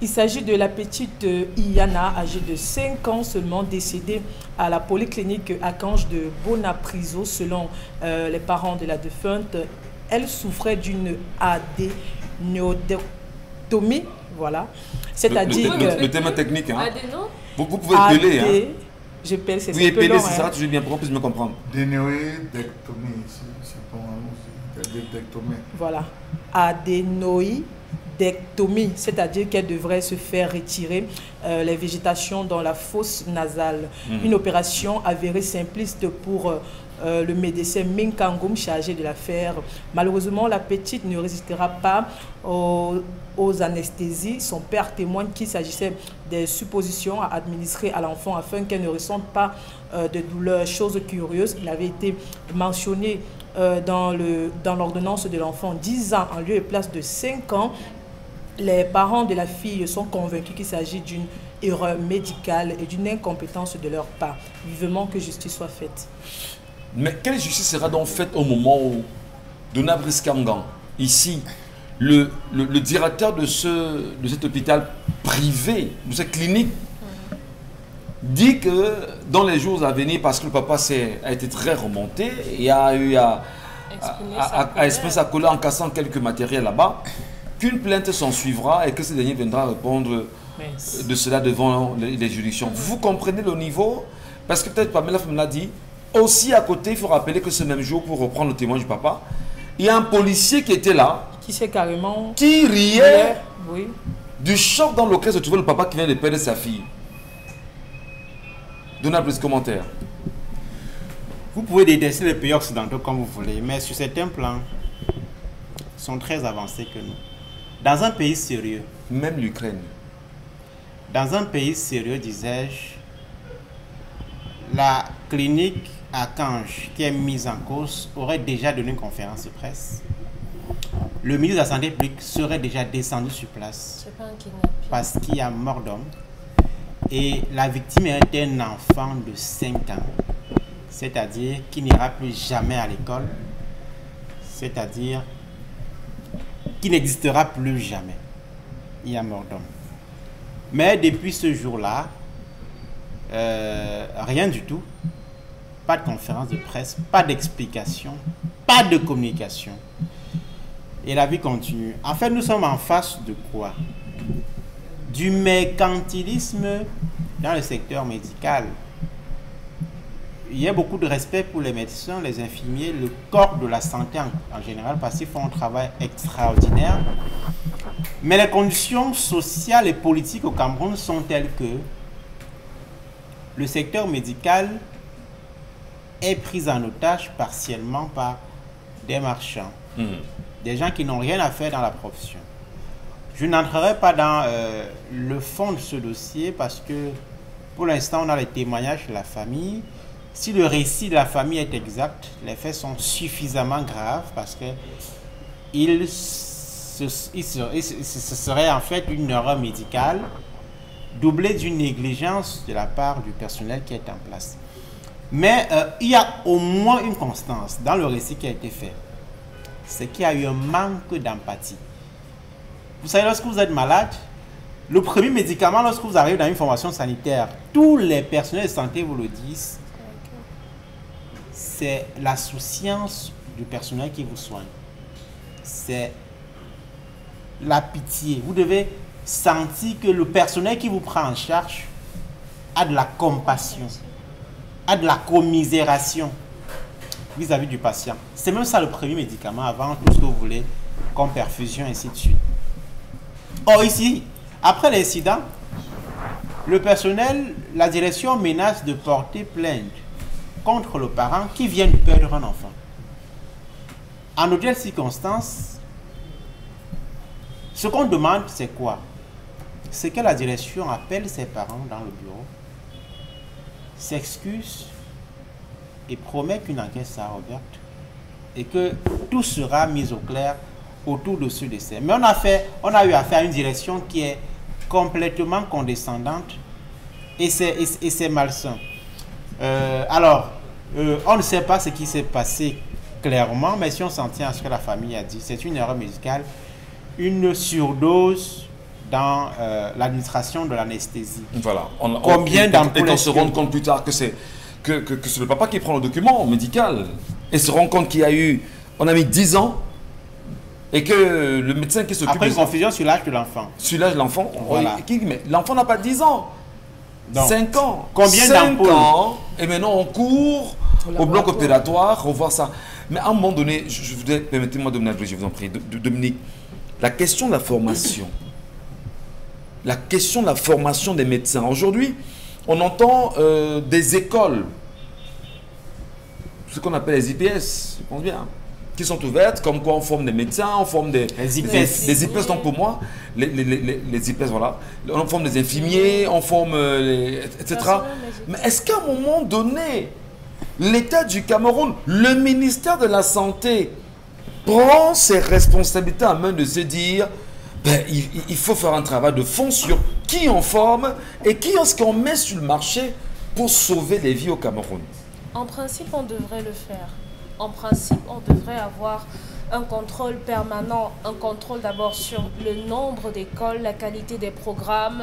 Il s'agit de la petite Iyana, âgée de 5 ans seulement, décédée à la polyclinique Archange de Bonapriso. Selon les parents de la défunte, elle souffrait d'une adénoïdectomie, voilà. C'est-à-dire le thème technique, hein. Vous pouvez épeler, hein. Je pèle, c'est oui, épeler, c'est ça, toujours bien pour qu'on puisse me comprendre. Adénoïdectomie, c'est pour adénoïdectomie. Voilà. Adénoïdectomie, c'est-à-dire qu'elle devrait se faire retirer les végétations dans la fosse nasale. Une opération avérée simpliste pour le médecin Minkangoum chargé de l'affaire. Malheureusement, la petite ne résistera pas aux anesthésies. Son père témoigne qu'il s'agissait des suppositions à administrer à l'enfant afin qu'elle ne ressente pas de douleur. Chose curieuse, il avait été mentionné dans l'ordonnance de l'enfant 10 ans en lieu et place de 5 ans. Les parents de la fille sont convaincus qu'il s'agit d'une erreur médicale et d'une incompétence de leur part. Vivement que justice soit faite. Mais quelle justice sera donc faite au moment où Dona Briskangan, ici, le directeur de cet hôpital privé, de cette clinique, dit que dans les jours à venir, parce que le papa a été très remonté et a eu à exprimer sa colère en cassant quelques matériels là-bas, qu'une plainte s'en suivra et que ce dernier viendra répondre de cela devant les juridictions. Vous comprenez le niveau? Parce que peut-être Pamela me l'a dit. Aussi à côté, il faut rappeler que ce même jour, pour reprendre le témoin du papa, il y a un policier qui était là, qui riait du choc dans lequel se trouvait le papa qui vient de perdre sa fille. Donnez plus de commentaires. Vous pouvez détester les pays occidentaux comme vous voulez, mais sur certains plans, ils sont très avancés que nous. Dans un pays sérieux, même l'Ukraine, dans un pays sérieux, disais-je, la clinique Archange qui est mise en cause aurait déjà donné une conférence de presse. Le ministre de la Santé publique serait déjà descendu sur place parce qu'il y a mort d'homme. Et la victime est un enfant de 5 ans, c'est-à-dire qui n'ira plus jamais à l'école, c'est-à-dire qui n'existera plus jamais. Il y a mort d'homme. Mais depuis ce jour-là, rien du tout. Pas de conférence de presse, pas d'explication, pas de communication. Et la vie continue. En fait, nous sommes en face de quoi? Du mercantilisme dans le secteur médical. Il y a beaucoup de respect pour les médecins, les infirmiers, le corps de la santé en général, parce qu'ils font un travail extraordinaire. Mais les conditions sociales et politiques au Cameroun sont telles que le secteur médical est pris en otage partiellement par des marchands. des gens qui n'ont rien à faire dans la profession. Je n'entrerai pas dans le fond de ce dossier parce que pour l'instant, on a les témoignages de la famille. Si le récit de la famille est exact, les faits sont suffisamment graves parce que ce serait en fait une erreur médicale doublée d'une négligence de la part du personnel qui est en place. Mais il y a au moins une constance dans le récit qui a été fait. C'est qu'il y a eu un manque d'empathie. Vous savez, lorsque vous êtes malade, le premier médicament, lorsque vous arrivez dans une formation sanitaire, tous les personnels de santé vous le disent, c'est la souciance du personnel qui vous soigne. C'est la pitié. Vous devez sentir que le personnel qui vous prend en charge a de la compassion, a de la commisération vis-à-vis du patient. C'est même ça le premier médicament avant tout ce que vous voulez, comme perfusion, ainsi de suite. Or ici, après l'incident, le personnel, la direction menace de porter plainte contre le parent qui vient de perdre un enfant. En de telles circonstances, ce qu'on demande, c'est quoi? C'est que la direction appelle ses parents dans le bureau, s'excuse et promet qu'une enquête sera ouverte et que tout sera mis au clair autour de ce décès. Mais on a eu affaire à une direction qui est complètement condescendante et c'est malsain. On ne sait pas ce qui s'est passé clairement, mais si on s'en tient à ce que la famille a dit, c'est une erreur médicale, une surdose dans l'administration de l'anesthésie. Voilà. Combien d'ampoules? Et on se rend compte plus tard que c'est le papa qui prend le document médical et se rend compte qu'il y a eu, on a mis 10 ans et que le médecin qui s'occupe... Après une confusion sur l'âge de l'enfant. Sur l'âge de l'enfant, voilà. Mais l'enfant n'a pas 10 ans. Donc, 5 ans. Combien d'ampoules? 5 ans. Et maintenant on court au bloc opératoire, revoir ça. Mais à un moment donné, je voudrais, permettez-moi de me je vous en prie, Dominique, la question de la formation. La question de la formation des médecins. Aujourd'hui, on entend des écoles, ce qu'on appelle les IPS, je pense bien, qui sont ouvertes, comme quoi on forme des médecins, on forme des IPS. Des IPS, donc pour moi, les IPS, voilà. On forme des infirmiers, on forme, etc. Mais est-ce qu'à un moment donné, l'État du Cameroun, le ministère de la Santé, prend ses responsabilités en main de se dire, il faut faire un travail de fond sur qui on forme et qui est-ce qu'on met sur le marché pour sauver les vies au Cameroun? En principe, on devrait le faire. En principe, on devrait avoir un contrôle permanent, un contrôle d'abord sur le nombre d'écoles, la qualité des programmes,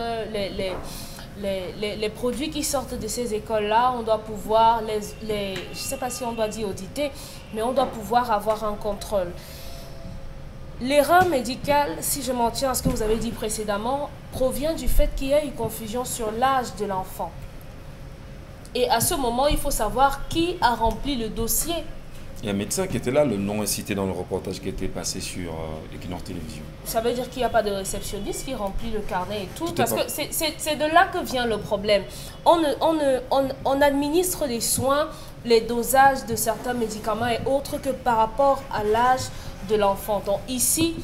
les produits qui sortent de ces écoles-là. On doit pouvoir, je ne sais pas si on doit dire auditer, mais on doit pouvoir avoir un contrôle. L'erreur médicale, si je m'en tiens à ce que vous avez dit précédemment, provient du fait qu'il y a eu confusion sur l'âge de l'enfant. Et à ce moment, il faut savoir qui a rempli le dossier. Il y a un médecin qui était là, le nom est cité dans le reportage qui était passé sur Equinox Télévision. Ça veut dire qu'il n'y a pas de réceptionniste qui remplit le carnet et tout, parce que c'est de là que vient le problème. On administre les soins, les dosages de certains médicaments et autres que par rapport à l'âge de l'enfant. Donc ici,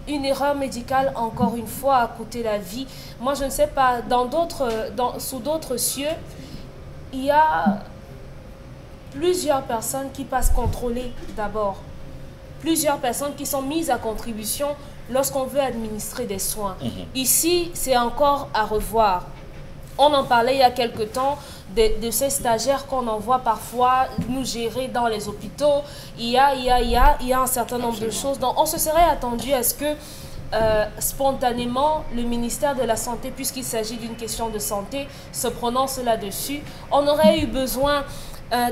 une erreur médicale, encore une fois, a coûté la vie. Moi, je ne sais pas, sous d'autres cieux, il y a plusieurs personnes qui passent contrôler d'abord. Plusieurs personnes qui sont mises à contribution lorsqu'on veut administrer des soins. Ici, c'est encore à revoir. On en parlait il y a quelque temps de ces stagiaires qu'on envoie parfois nous gérer dans les hôpitaux. Il y a un certain nombre de choses. Donc, on se serait attendu à ce que spontanément, le ministère de la Santé, puisqu'il s'agit d'une question de santé, se prononce là-dessus. On aurait eu besoin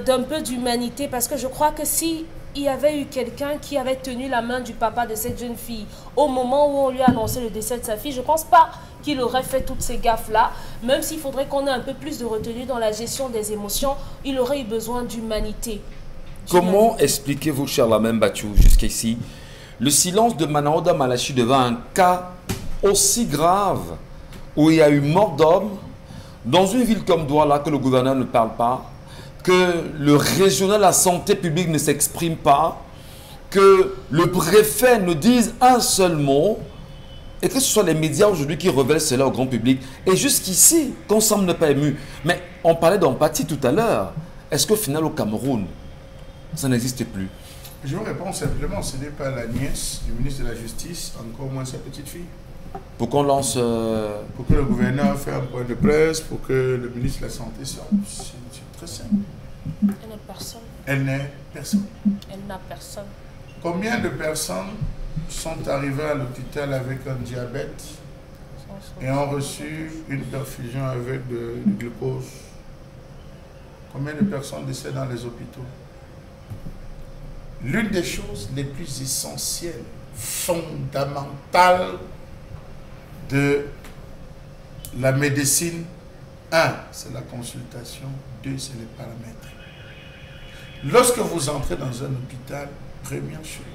d'un peu d'humanité, parce que je crois que si il y avait eu quelqu'un qui avait tenu la main du papa de cette jeune fille au moment où on lui a annoncé le décès de sa fille, je ne pense pas qu'il aurait fait toutes ces gaffes-là. Même s'il faudrait qu'on ait un peu plus de retenue dans la gestion des émotions, il aurait eu besoin d'humanité. Comment expliquez-vous, cher Lamine Bachou, jusqu'ici, le silence de Manaoda Malachi devant un cas aussi grave où il y a eu mort d'homme dans une ville comme Douala, que le gouverneur ne parle pas, que le régional de la santé publique ne s'exprime pas, que le préfet ne dise un seul mot et que ce soit les médias aujourd'hui qui révèlent cela au grand public. Et jusqu'ici, qu'on semble ne pas ému. Mais on parlait d'empathie tout à l'heure. Est-ce qu'au final, au Cameroun, ça n'existe plus? Je vous réponds simplement, ce n'est pas la nièce du ministre de la Justice, encore moins sa petite fille. Pour qu'on lance... Pour que le gouverneur fasse un point de presse, pour que le ministre de la Santé sorte. C'est très simple. Elle n'est personne. Elle n'est personne. Elle n'a personne. Combien de personnes sont arrivées à l'hôpital avec un diabète et ont reçu une perfusion avec du glucose? Combien de personnes décèdent dans les hôpitaux? L'une des choses les plus essentielles, fondamentales de la médecine, 1, c'est la consultation, 2, c'est les paramètres. Lorsque vous entrez dans un hôpital, première chose,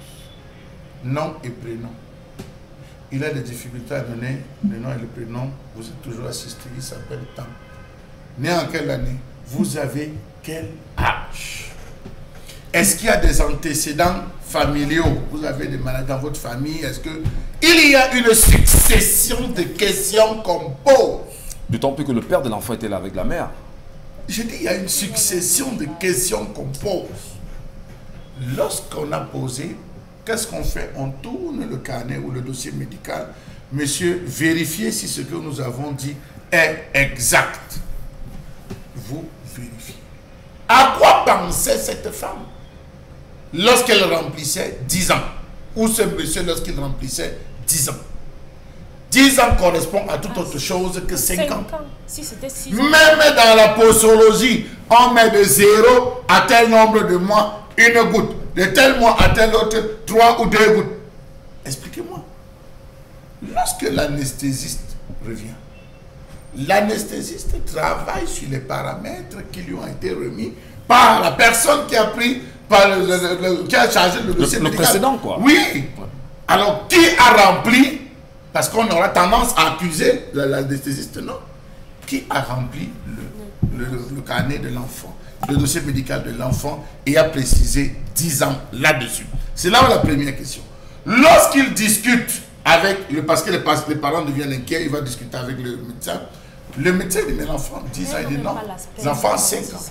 nom et prénom. Il a des difficultés à donner le nom et le prénom, vous êtes toujours assisté, il s'appelle Tam. Né en quelle année? Vous avez quel âge? Est-ce qu'il y a des antécédents familiaux? Vous avez des maladies dans votre famille? Est-ce qu'il y a une succession de questions qu'on pose? D'autant plus que le père de l'enfant était là avec la mère. Je dis, il y a une succession de questions qu'on pose. Lorsqu'on a posé, qu'est-ce qu'on fait? On tourne le carnet ou le dossier médical. Monsieur, vérifiez si ce que nous avons dit est exact. Vous vérifiez. À quoi pensait cette femme lorsqu'elle remplissait 10 ans? Ou ce monsieur lorsqu'il remplissait 10 ans? 10 ans correspond à toute autre chose que 5 ans. Si c'était 6 ans. Même dans la posologie, on met de 0 à tel nombre de mois, une goutte. De tel mois à tel autre, 3 ou 2 gouttes. Expliquez-moi. Lorsque l'anesthésiste revient, l'anesthésiste travaille sur les paramètres qui lui ont été remis par la personne qui a pris, qui a chargé le dossier médical. Le précédent, quoi. Oui. Alors, qui a rempli? Parce qu'on aura tendance à accuser l'anesthésiste, non? Qui a rempli le carnet de l'enfant, le dossier médical de l'enfant et a précisé 10 ans là-dessus? C'est là la première question. Lorsqu'il discute avec, parce que les parents deviennent inquiets, il va discuter avec le médecin. Le médecin dit, mais l'enfant, 10 ans, il dit non. L'enfant, 5 ans.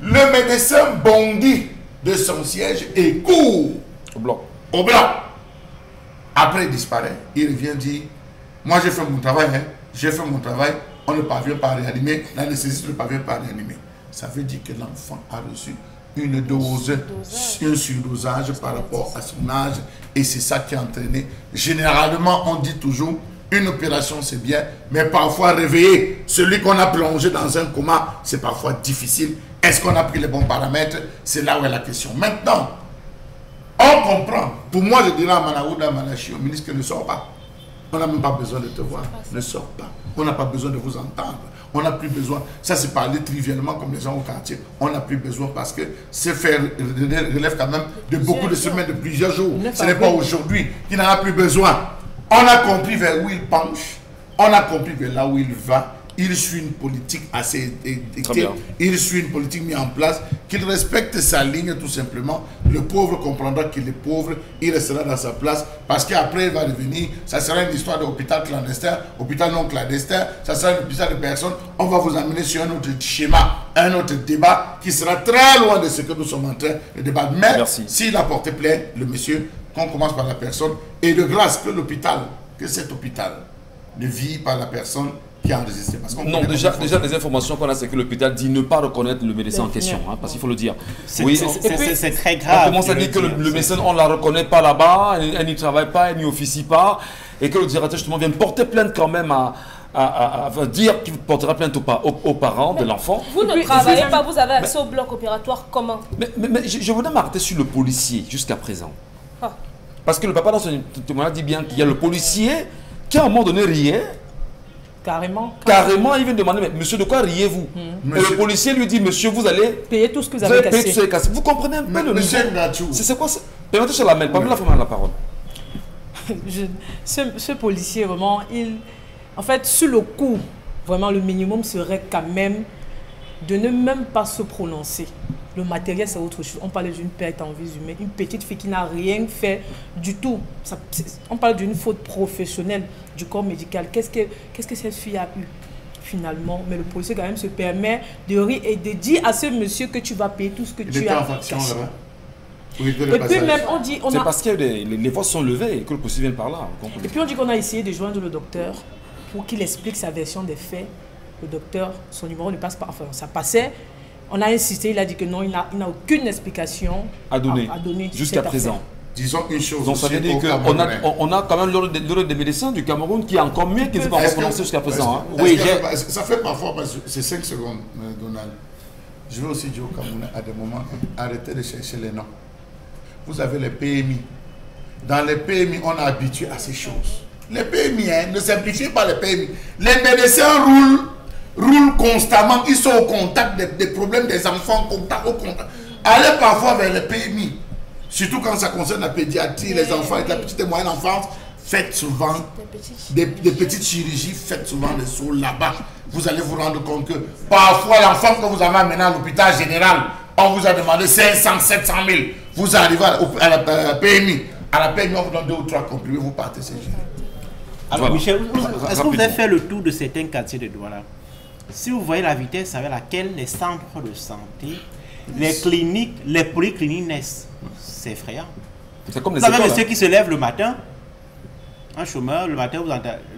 Le médecin bondit de son siège et court au blanc. Au blanc. Après, il disparaît. Il revient dire, moi j'ai fait mon travail, hein. J'ai fait mon travail, on ne parvient pas à réanimer, l'anesthésiste ne parvient pas à réanimer. Ça veut dire que l'enfant a reçu une dose, un surdosage par rapport à son âge, et c'est ça qui a entraîné. Généralement, on dit toujours, une opération c'est bien, mais parfois réveiller celui qu'on a plongé dans un coma, c'est parfois difficile. Est-ce qu'on a pris les bons paramètres? C'est là où est la question. Maintenant, on comprend. Pour moi, je dirais à Manaouda, Manachi, au ministre, ne sort pas. On n'a même pas besoin de te voir. Ne sort pas. On n'a pas besoin de vous entendre. On n'a plus besoin. Ça, c'est parler trivialement comme les gens au quartier. On n'a plus besoin parce que c'est faire relève quand même de beaucoup de semaines, de plusieurs jours. Ce n'est pas aujourd'hui qu'il n'en a plus besoin. On a compris vers où il penche. On a compris vers là où il va. Il suit une politique assez édictée. Il suit une politique mise en place, qu'il respecte sa ligne tout simplement. Le pauvre comprendra qu'il est pauvre, il restera dans sa place parce qu'après il va revenir. Ça sera une histoire d'hôpital clandestin, hôpital non clandestin, ça sera une histoire de personnes. On va vous amener sur un autre schéma, un autre débat qui sera très loin de ce que nous sommes en train de débattre. Mais s'il a porté plainte, le monsieur, qu'on commence par la personne, et de grâce que l'hôpital, que cet hôpital ne vit par la personne qui a enregistré. Parce non, déjà les informations qu'on a, c'est que l'hôpital dit ne pas reconnaître le médecin en question, hein, parce qu'il faut le dire. Oui, c'est très grave. On commence à dire que le médecin, on ne la reconnaît pas là-bas, elle n'y travaille pas, elle n'y officie pas, et que le directeur justement vient porter plainte quand même à dire qu'il portera plainte aux parents de l'enfant. Vous ne travaillez pas, vous avez accès au bloc opératoire, comment? Mais je voudrais m'arrêter sur le policier jusqu'à présent. Parce que le papa dans son témoignage dit bien qu'il y a le policier qui à un moment donné riait. Carrément, il vient demander, mais monsieur, de quoi riez-vous? Et le policier lui dit, monsieur, vous allez payer tout ce que vous avez cassé. Vous comprenez un peu le niveau? C'est quoi ça? Permettez sur la main, pas la femme à la parole. Ce policier, vraiment, en fait, sur le coup, vraiment, le minimum serait quand même de ne même pas se prononcer. Le matériel, c'est autre chose. On parle d'une perte en vie humaine. Une petite fille qui n'a rien fait du tout. On parle d'une faute professionnelle du corps médical. Qu'est-ce que cette fille a eu finalement? Mais le policier quand même se permet de rire et de dire à ce monsieur que tu vas payer tout ce que tu as caché. Et puis même on dit... C'est parce que les voix sont levées et que le policier vient par là. Et puis on dit qu'on a essayé de joindre le docteur pour qu'il explique sa version des faits. Le docteur, son numéro ne passe pas. Enfin, ça passait. On a insisté, il a dit que non, il n'a aucune explication à donner jusqu'à présent. Disons une chose. Donc ça veut dire qu'on a quand même l'ordre des médecins du Cameroun qui est encore mieux qui ne s'est pas prononcé jusqu'à présent. Oui, ça fait parfois, c'est 5 secondes, Donald. Je veux aussi dire au Cameroun, à des moments, arrêtez de chercher les noms. Vous avez les PMI. Dans les PMI, on est habitué à ces choses. Les PMI, ne simplifiez pas les PMI. Les médecins roulent constamment. Ils sont au contact des problèmes des enfants, au contact. Allez parfois vers les PMI. Surtout quand ça concerne la pédiatrie, les enfants et la petite et moyenne enfance. Faites souvent des petites chirurgies, faites souvent des sauts là-bas. Vous allez vous rendre compte que parfois l'enfant que vous avez amené à l'hôpital général, on vous a demandé 500, 700 000. Vous arrivez à la PMI. À la PMI, on vous donne 2 ou 3 comprimés, vous partez, c'est géré. Alors, Michel, est-ce que vous avez fait le tour de certains quartiers de Douala? Si vous voyez la vitesse avec laquelle les centres de santé, les cliniques, les polycliniques naissent, c'est effrayant. C'est comme les vous avez écoles, monsieur qui se lève le matin, un chômeur, le matin,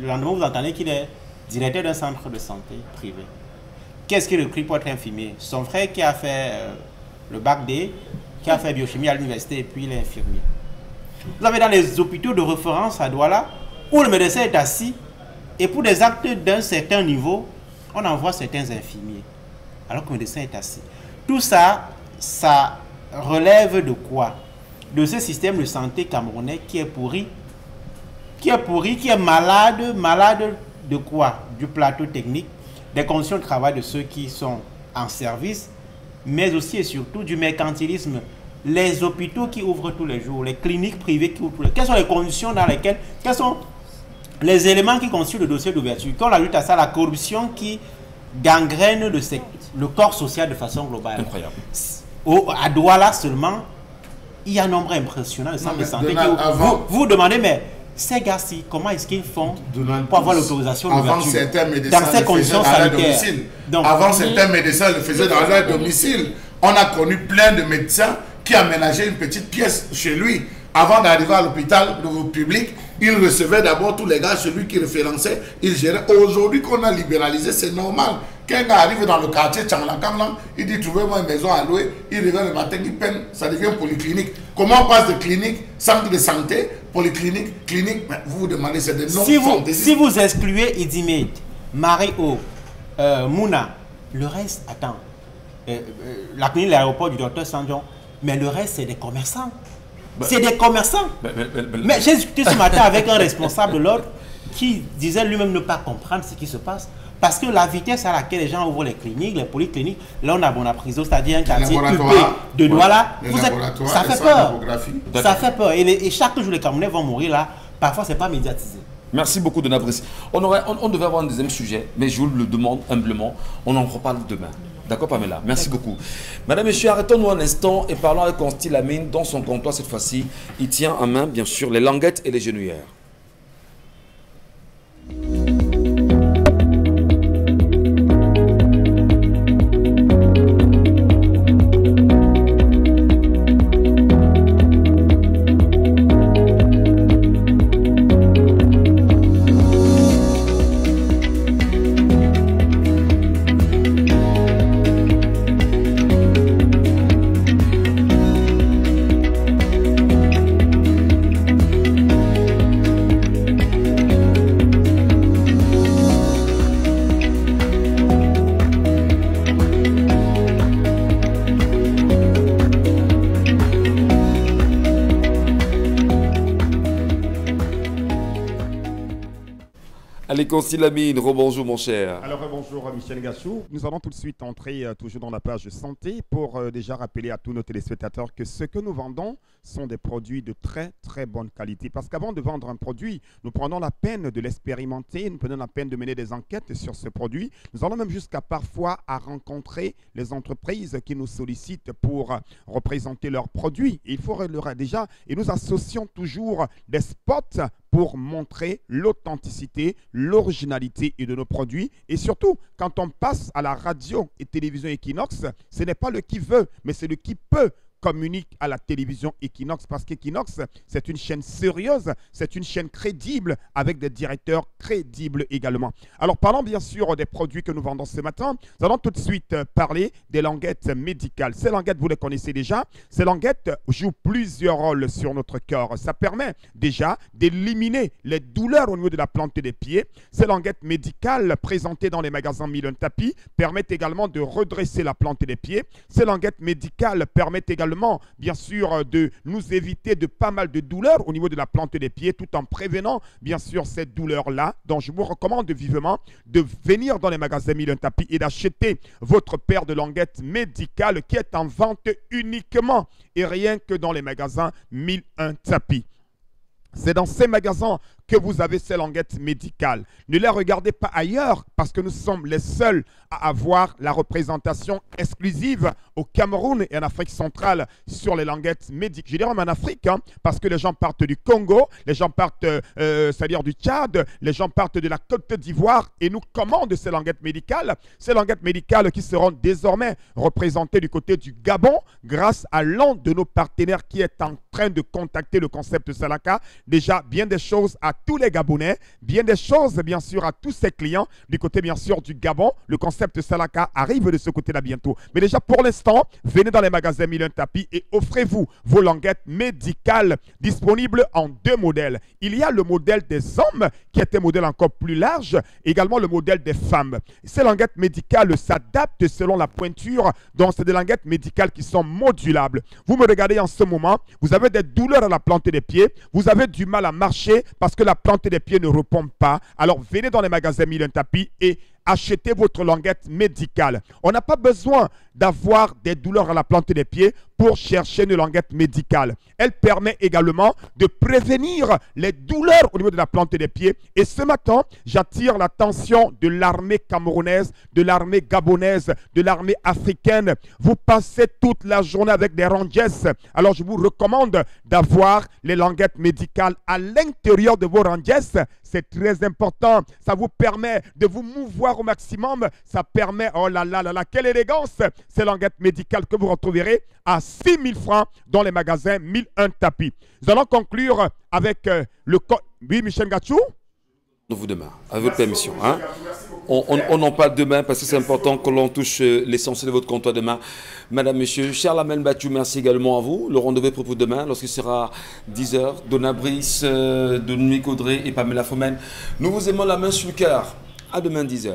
le lendemain, vous entendez qu'il est directeur d'un centre de santé privé. Qu'est-ce qu'il recrute pour être infirmier? Son frère qui a fait le bac D, qui a fait biochimie à l'université et puis il est infirmier. Vous avez dans les hôpitaux de référence à Douala, où le médecin est assis, et pour des actes d'un certain niveau, on envoie certains infirmiers, alors que le médecin est assis. Tout ça, ça relève de quoi? De ce système de santé camerounais qui est pourri, qui est malade de quoi? Du plateau technique, des conditions de travail de ceux qui sont en service, mais aussi et surtout du mercantilisme. Les hôpitaux qui ouvrent tous les jours, les cliniques privées qui ouvrent tous les jours. Quelles sont les conditions dans lesquelles, quels sont les éléments qui constituent le dossier d'ouverture? Quand on a lutte à ça, la corruption qui gangrène le corps social de façon globale. Incroyable. À Douala seulement, il y a un nombre impressionnant de centres de santé. Vous vous demandez, mais ces gars-ci, comment est-ce qu'ils font pour avoir l'autorisation d'ouverture dans ces conditions sanitaires? Avant, certains médecins le faisaient dans leur domicile. On a connu plein de médecins qui aménageaient une petite pièce chez lui. Avant d'arriver à l'hôpital public, il recevait d'abord tous les gars chez lui qui référençaient, il gérait. Aujourd'hui qu'on a libéralisé, c'est normal. Quand un gars arrive dans le quartier Tchanglakamlan, il dit trouvez-moi une maison à louer, il revient le matin, il peine, ça devient polyclinique. Comment on passe de clinique, centre de santé, polyclinique, clinique? Vous vous demandez, c'est des noms. Si vous excluez Idimate, Marie-O, Mouna, le reste, attends, la clinique de l'aéroport du docteur Sandjon, mais le reste, c'est des commerçants. C'est des commerçants. Mais j'ai discuté ce matin avec un responsable de l'ordre qui disait lui-même ne pas comprendre ce qui se passe. Parce que la vitesse à laquelle les gens ouvrent les cliniques, les polycliniques, là on a Bonapriso, c'est-à-dire un quartier huppé de Douala, ça fait peur. Ça fait peur. Et chaque jour les Camerounais vont mourir là, parfois c'est pas médiatisé. Merci beaucoup de Nabrice. On devait avoir un deuxième sujet, mais je vous le demande humblement, on en reparle demain. D'accord Pamela? Merci beaucoup. Madame, Messieurs, arrêtons-nous un instant et parlons avec Constille Lamine. Dans son comptoir cette fois-ci, il tient en main bien sûr les languettes et les genouillères. Allez, Consilamine, rebonjour mon cher. Alors, bonjour Michel Gachou. Nous allons tout de suite entrer toujours dans la page santé pour déjà rappeler à tous nos téléspectateurs que ce que nous vendons sont des produits de très très bonne qualité. Parce qu'avant de vendre un produit, nous prenons la peine de l'expérimenter, nous prenons la peine de mener des enquêtes sur ce produit. Nous allons même jusqu'à parfois à rencontrer les entreprises qui nous sollicitent pour représenter leurs produits. Il faut leur déjà, et nous associons toujours des spots pour montrer l'authenticité, l'originalité de nos produits. Et surtout, quand on passe à la radio et télévision Equinox, ce n'est pas le qui veut, mais c'est le qui peut communique à la télévision Equinox, parce qu'Equinox, c'est une chaîne sérieuse, c'est une chaîne crédible avec des directeurs crédibles également. Alors, parlons bien sûr des produits que nous vendons ce matin. Nous allons tout de suite parler des languettes médicales. Ces languettes, vous les connaissez déjà. Ces languettes jouent plusieurs rôles sur notre corps. Ça permet déjà d'éliminer les douleurs au niveau de la plante des pieds. Ces languettes médicales présentées dans les magasins Mille Tapis permettent également de redresser la plante des pieds. Ces languettes médicales permettent également bien sûr de nous éviter de pas mal de douleurs au niveau de la plante des pieds, tout en prévenant bien sûr cette douleur-là. Donc je vous recommande vivement de venir dans les magasins Mille Tapis et d'acheter votre paire de languettes médicales qui est en vente uniquement et rien que dans les magasins Mille Tapis. C'est dans ces magasins que vous avez ces languettes médicales. Ne les regardez pas ailleurs parce que nous sommes les seuls à avoir la représentation exclusive au Cameroun et en Afrique centrale sur les languettes médicales. Je dirais même en Afrique, hein, parce que les gens partent du Congo, les gens partent, c'est-à-dire du Tchad, les gens partent de la Côte d'Ivoire et nous commandent ces languettes médicales qui seront désormais représentées du côté du Gabon grâce à l'un de nos partenaires qui est en train de contacter le concept Salaka. Déjà, bien des choses à tous les Gabonais, bien des choses bien sûr à tous ses clients du côté bien sûr du Gabon. Le concept Salaka arrive de ce côté-là bientôt. Mais déjà pour l'instant, venez dans les magasins Mille Tapis et offrez-vous vos languettes médicales disponibles en deux modèles. Il y a le modèle des hommes qui est un modèle encore plus large, également le modèle des femmes. Ces languettes médicales s'adaptent selon la pointure, donc c'est des languettes médicales qui sont modulables. Vous me regardez en ce moment, vous avez des douleurs à la plante des pieds, vous avez du mal à marcher parce que la plante des pieds ne répond pas. Alors venez dans les magasins Mille Tapis et achetez votre languette médicale. On n'a pas besoin d'avoir des douleurs à la plante des pieds pour chercher une languette médicale. Elle permet également de prévenir les douleurs au niveau de la plante des pieds. Et ce matin, j'attire l'attention de l'armée camerounaise, de l'armée gabonaise, de l'armée africaine. Vous passez toute la journée avec des rangers. Alors je vous recommande d'avoir les languettes médicales à l'intérieur de vos rangers. C'est très important. Ça vous permet de vous mouvoir au maximum. Ça permet, oh là là là là, quelle élégance! Ces languettes médicales que vous retrouverez à 6 000 francs dans les magasins Mille Tapis. Nous allons conclure avec le... Oui, Michel Gachou? Vous demain, avec votre permission. Hein? On en parle demain parce que c'est important que l'on touche l'essentiel de votre comptoir demain. Madame, Monsieur, Charlamagne Bathiou, merci également à vous. Le rendez-vous est pour demain lorsqu'il sera 10h. Donna Brice, Dominique Audrey et Pamela Fomen. Nous vous aimons la main sur le cœur. À demain 10h.